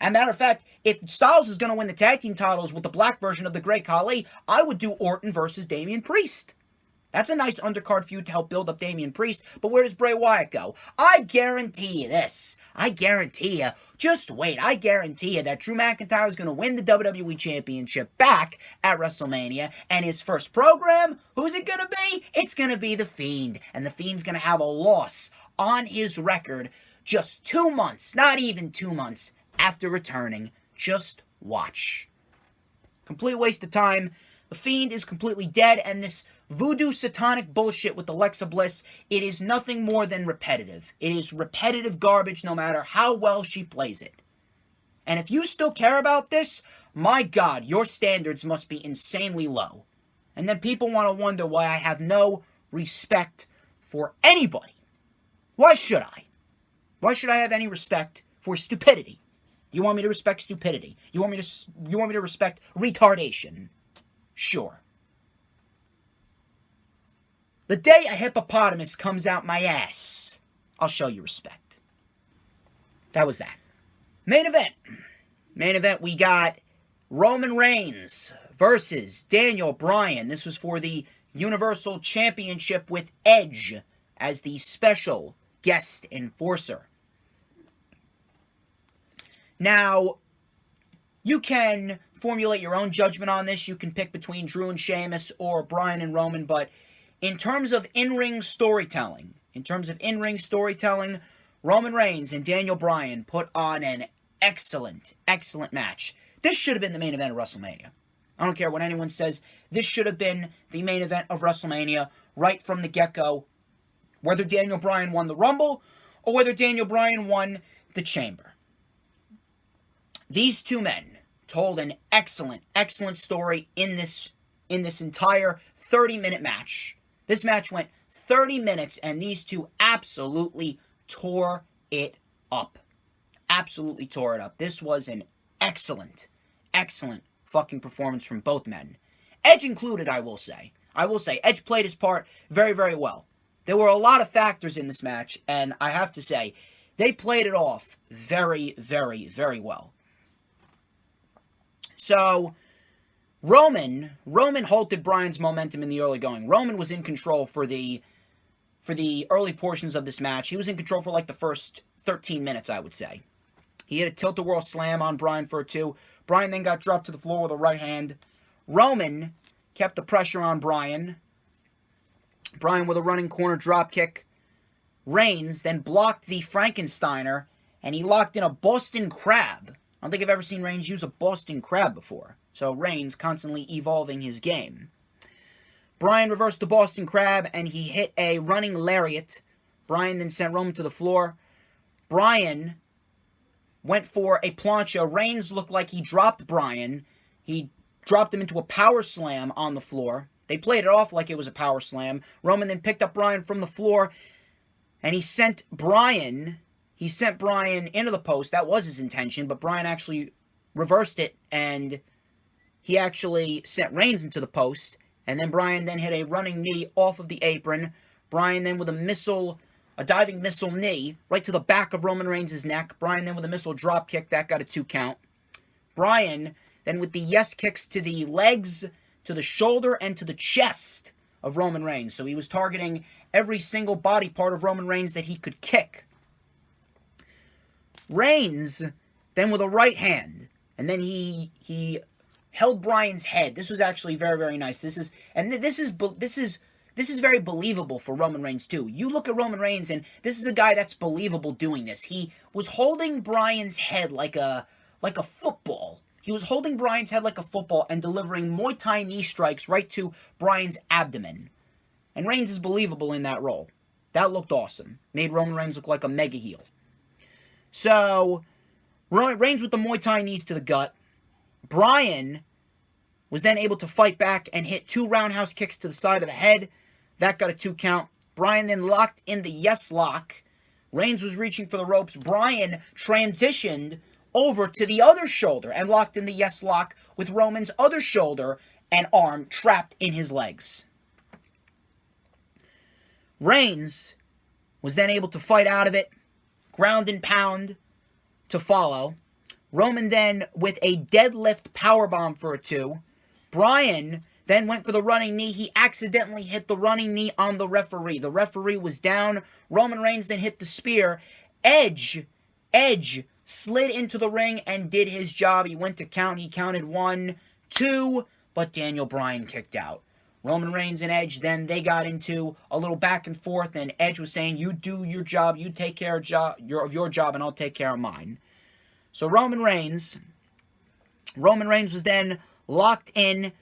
As a matter of fact, if Styles is going to win the tag team titles with the black version of the Great Khali, I would do Orton versus Damian Priest. That's a nice undercard feud to help build up Damian Priest, but where does Bray Wyatt go? I guarantee you this. I guarantee you, just wait, I guarantee you that Drew McIntyre is going to win the WWE Championship back at WrestleMania, and his first program, who's it going to be? It's going to be The Fiend, and The Fiend's going to have a loss on his record just 2 months, not even 2 months, after returning. Just watch. Complete waste of time. The Fiend is completely dead, and this voodoo satanic bullshit with Alexa Bliss, it is nothing more than repetitive. It is repetitive garbage no matter how well she plays it. And if you still care about this, my God, your standards must be insanely low. And then people want to wonder why I have no respect for anybody. Why should I? Why should I have any respect for stupidity? You want me to respect stupidity? You want me to respect retardation? Sure. The day a hippopotamus comes out my ass, I'll show you respect. That was that. Main event. Main event, we got Roman Reigns versus Daniel Bryan. This was for the Universal Championship with Edge as the special guest enforcer. Now, you can formulate your own judgment on this. You can pick between Drew and Sheamus or Bryan and Roman, but in terms of in-ring storytelling, Roman Reigns and Daniel Bryan put on an excellent match. This should have been the main event of WrestleMania. I don't care what anyone says. This should have been the main event of WrestleMania right from the get-go. Whether Daniel Bryan won the Rumble or whether Daniel Bryan won the Chamber. These two men told an excellent story in this entire 30-minute match. This match went 30 minutes, and these two absolutely tore it up. Absolutely tore it up. This was an excellent fucking performance from both men. Edge included, I will say. Edge played his part very, very well. There were a lot of factors in this match, and I have to say, they played it off very, very, very well. So, Roman halted Bryan's momentum in the early going. Roman was in control for the early portions of this match. He was in control for like the first 13 minutes, I would say. He hit a tilt-a-whirl slam on Bryan for a 2. Bryan then got dropped to the floor with a right hand. Roman kept the pressure on Bryan. Bryan with a running corner drop kick. Reigns then blocked the Frankensteiner, and he locked in a Boston Crab. I don't think I've ever seen Reigns use a Boston Crab before. So Reigns constantly evolving his game. Bryan reversed the Boston Crab, and he hit a running lariat. Bryan then sent Roman to the floor. Bryan went for a plancha. Reigns looked like he dropped Bryan. He dropped him into a power slam on the floor. They played it off like it was a power slam. Roman then picked up Bryan from the floor, and he sent Bryan into the post. That was his intention, but Bryan actually reversed it, and he actually sent Reigns into the post. And then Bryan then hit a running knee off of the apron. Bryan then with a diving missile knee right to the back of Roman Reigns' neck. Bryan then with a missile drop kick. That got a 2 count. Bryan then with the yes kicks to the legs, to the shoulder, and to the chest of Roman Reigns. So he was targeting every single body part of Roman Reigns that he could kick. Reigns then with a right hand. And then he held Bryan's head. This was actually very, very nice. This is very believable for Roman Reigns too. You look at Roman Reigns, and this is a guy that's believable doing this. He was holding Bryan's head like a football. He was holding Bryan's head like a football and delivering Muay Thai knee strikes right to Bryan's abdomen. And Reigns is believable in that role. That looked awesome. Made Roman Reigns look like a mega heel. So, Reigns with the Muay Thai knees to the gut. Bryan was then able to fight back and hit 2 roundhouse kicks to the side of the head. That got a 2 count. Bryan then locked in the yes lock. Reigns was reaching for the ropes. Bryan transitioned over to the other shoulder and locked in the yes lock with Roman's other shoulder and arm trapped in his legs. Reigns was then able to fight out of it. Ground and pound to follow. Roman then with a deadlift powerbomb for a 2. Bryan then went for the running knee. He accidentally hit the running knee on the referee. The referee was down. Roman Reigns then hit the spear. Edge slid into the ring and did his job. He went to count. He counted 1, 2, but Daniel Bryan kicked out. Roman Reigns and Edge, then they got into a little back and forth, and Edge was saying, you do your job, you take care of your job, and I'll take care of mine. So Roman Reigns was then locked in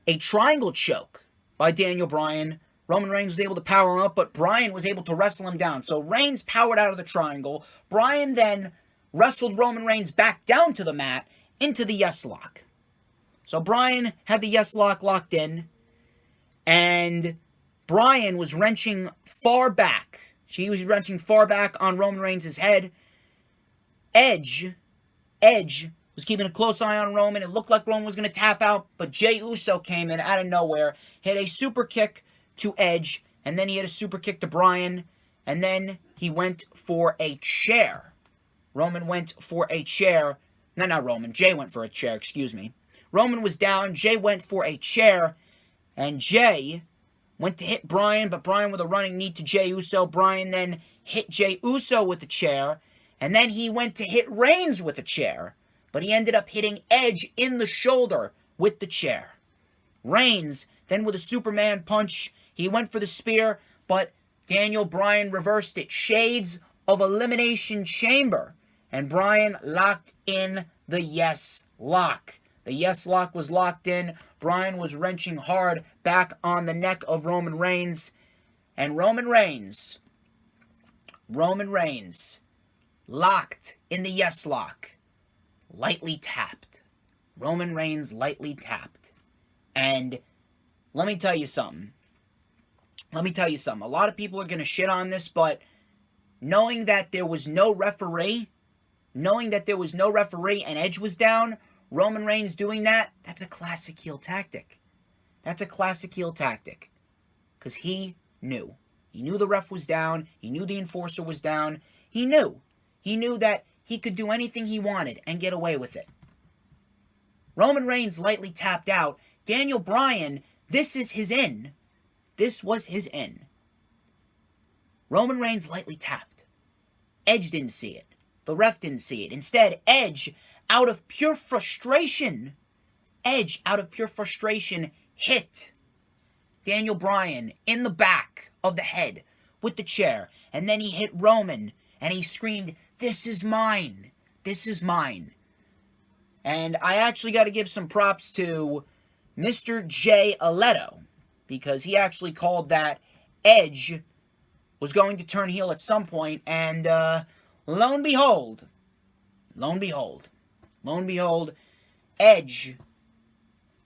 a triangle choke by Daniel Bryan. Roman Reigns was able to power him up, but Bryan was able to wrestle him down. So Reigns powered out of the triangle. Bryan then wrestled Roman Reigns back down to the mat into the yes lock. So Bryan had the yes lock locked in. And Bryan was wrenching far back. She was wrenching far back on Roman Reigns' head. Edge was keeping a close eye on Roman. It looked like Roman was going to tap out, but Jey Uso came in out of nowhere, hit a super kick to Edge, and then he hit a super kick to Bryan, and then he went for a chair. Roman went for a chair. No, not Roman. Jey went for a chair, excuse me. Roman was down. Jey went for a chair, and Jey went to hit Bryan, but Bryan with a running knee to Jey Uso. Bryan then hit Jey Uso with the chair, and then he went to hit Reigns with a chair, but he ended up hitting Edge in the shoulder with the chair. Reigns then with a Superman punch, he went for the spear, but Daniel Bryan reversed it. Shades of Elimination Chamber, and Bryan locked in the Yes Lock. The Yes Lock was locked in. Bryan was wrenching hard back on the neck of Roman Reigns. And Roman Reigns locked in the Yes Lock, lightly tapped. Roman Reigns lightly tapped. And let me tell you something. A lot of people are going to shit on this, but knowing that there was no referee and Edge was down, Roman Reigns doing that, that's a classic heel tactic. Because he knew. He knew the ref was down. He knew the enforcer was down. He knew. He knew that he could do anything he wanted and get away with it. Roman Reigns lightly tapped out. Daniel Bryan, this is his in. This was his in. Roman Reigns lightly tapped. Edge didn't see it. The ref didn't see it. Instead, Edge, out of pure frustration, hit Daniel Bryan in the back of the head with the chair. And then he hit Roman, and he screamed, "This is mine. This is mine." And I actually got to give some props to Mr. Jay Leto, because he actually called that Edge was going to turn heel at some point, and lo and behold, Edge,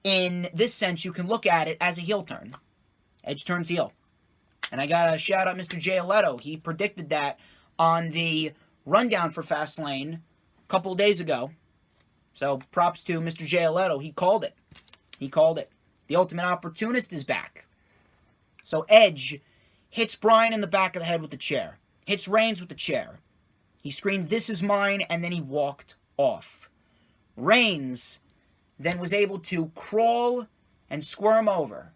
in this sense, you can look at it as a heel turn. Edge turns heel. And I gotta shout out Mr. Jay Leto. He predicted that on the rundown for Fastlane a couple of days ago. So props to Mr. Jay Leto. He called it. The Ultimate Opportunist is back. So Edge hits Bryan in the back of the head with the chair. Hits Reigns with the chair. He screamed, "This is mine," and then he walked off. Reigns then was able to crawl and squirm over.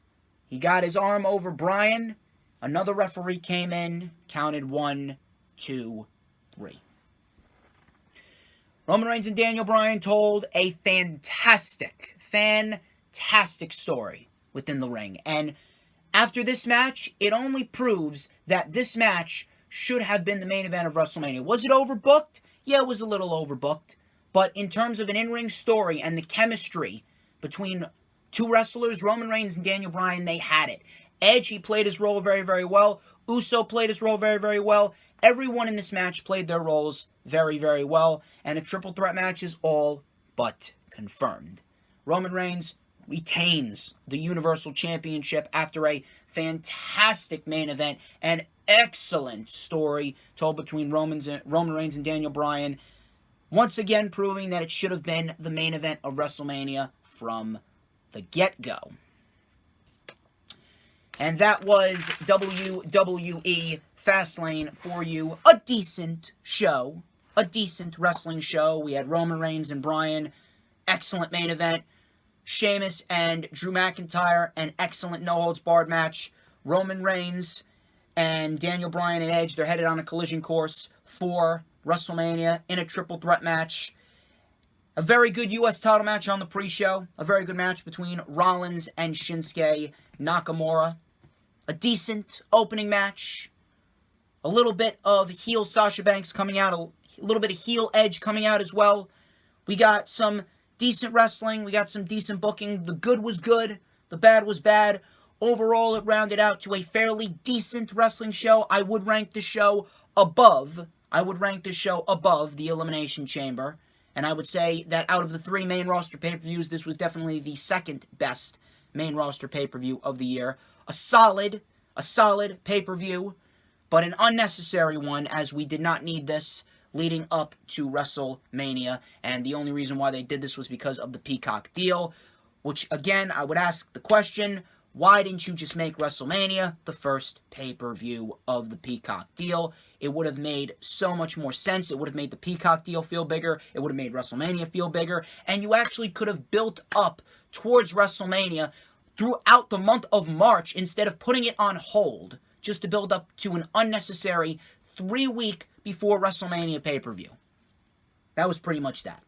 He got his arm over Bryan. Another referee came in, counted 1, 2, 3. Roman Reigns and Daniel Bryan told a fantastic story within the ring. And after this match, it only proves that this match should have been the main event of WrestleMania. Was it overbooked? Yeah, it was a little overbooked. But in terms of an in-ring story and the chemistry between two wrestlers, Roman Reigns and Daniel Bryan, they had it. Edge, he played his role very, very well. Uso played his role very, very well. Everyone in this match played their roles very, very well. And a triple threat match is all but confirmed. Roman Reigns retains the Universal Championship after a fantastic main event. An excellent story told between Roman Reigns and Daniel Bryan. Once again proving that it should have been the main event of WrestleMania from the get-go. And that was WWE Fastlane for you. A decent show. A decent wrestling show. We had Roman Reigns and Bryan. Excellent main event. Sheamus and Drew McIntyre. An excellent no-holds-barred match. Roman Reigns and Daniel Bryan and Edge, they're headed on a collision course for WrestleMania in a triple threat match. A very good U.S. title match on the pre-show. A very good match between Rollins and Shinsuke Nakamura. A decent opening match. A little bit of heel Sasha Banks coming out. A little bit of heel Edge coming out as well. We got some decent wrestling. We got some decent booking. The good was good. The bad was bad. Overall, it rounded out to a fairly decent wrestling show. I would rank the show above the Elimination Chamber. And I would say that out of the 3 main roster pay-per-views, this was definitely the second best main roster pay-per-view of the year. a solid pay-per-view, but an unnecessary one, as we did not need this leading up to WrestleMania, and the only reason why they did this was because of the Peacock deal, which, again, I would ask the question, why didn't you just make WrestleMania the first pay-per-view of the Peacock deal? It would have made so much more sense. It would have made the Peacock deal feel bigger. It would have made WrestleMania feel bigger, and you actually could have built up towards WrestleMania throughout the month of March instead of putting it on hold just to build up to an unnecessary 3-week before WrestleMania pay-per-view. That was pretty much that.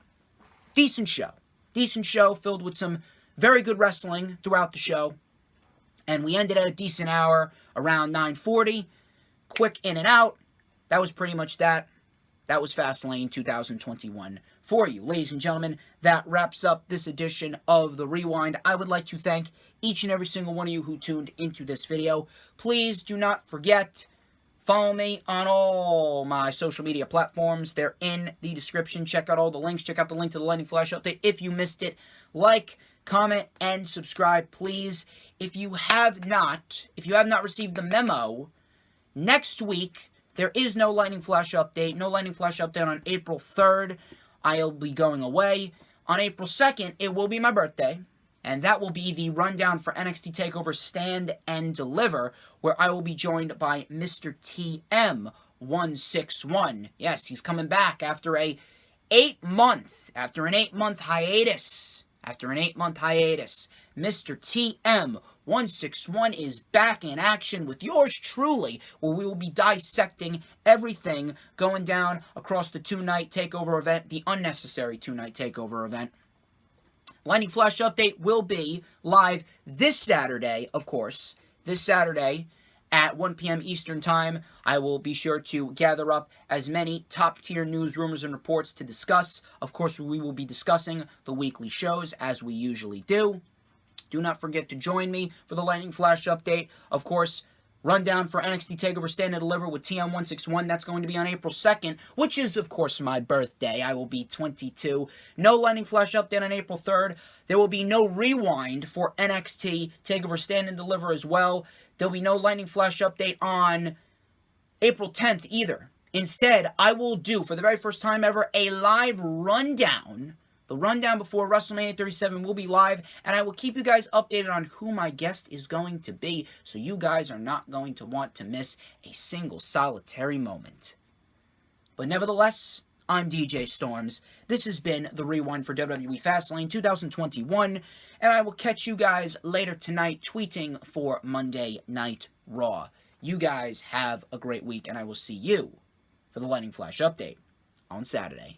Decent show. Decent show filled with some very good wrestling throughout the show. And we ended at a decent hour, around 9:40. Quick in and out. That was pretty much that. That was Fastlane 2021 for you. Ladies and gentlemen, that wraps up this edition of The Rewind. I would like to thank each and every single one of you who tuned into this video. Please do not forget, follow me on all my social media platforms. They're in the description. Check out all the links. Check out the link to the Lightning Flash update if you missed it. Like, comment, and subscribe, please. If you have not received the memo, next week there is no Lightning Flash update. No Lightning Flash update on April 3rd. I'll be going away. On April 2nd, it will be my birthday, and that will be the rundown for NXT TakeOver Stand and Deliver, where I will be joined by Mr. TM161. Yes, he's coming back after an 8-month hiatus. Mr. TM161 is back in action with yours truly, where we will be dissecting everything going down across the 2-night TakeOver event, the unnecessary 2-night TakeOver event. Lightning Flash update will be live this Saturday, of course. This Saturday at 1 p.m. Eastern Time. I will be sure to gather up as many top-tier news, rumors, and reports to discuss. Of course, we will be discussing the weekly shows, as we usually do. Do not forget to join me for the Lightning Flash update. Of course, rundown for NXT TakeOver Stand and Deliver with TM161. That's going to be on April 2nd, which is, of course, my birthday. I will be 22. No Lightning Flash update on April 3rd. There will be no rewind for NXT TakeOver Stand and Deliver as well. There'll be no Lightning Flash update on April 10th either. Instead, I will do, for the very first time ever, a live rundown. The rundown before WrestleMania 37 will be live, and I will keep you guys updated on who my guest is going to be, so you guys are not going to want to miss a single solitary moment. But nevertheless, I'm DJ Storms. This has been The Rewind for WWE Fastlane 2021, and I will catch you guys later tonight tweeting for Monday Night Raw. You guys have a great week, and I will see you for the Lightning Flash update on Saturday.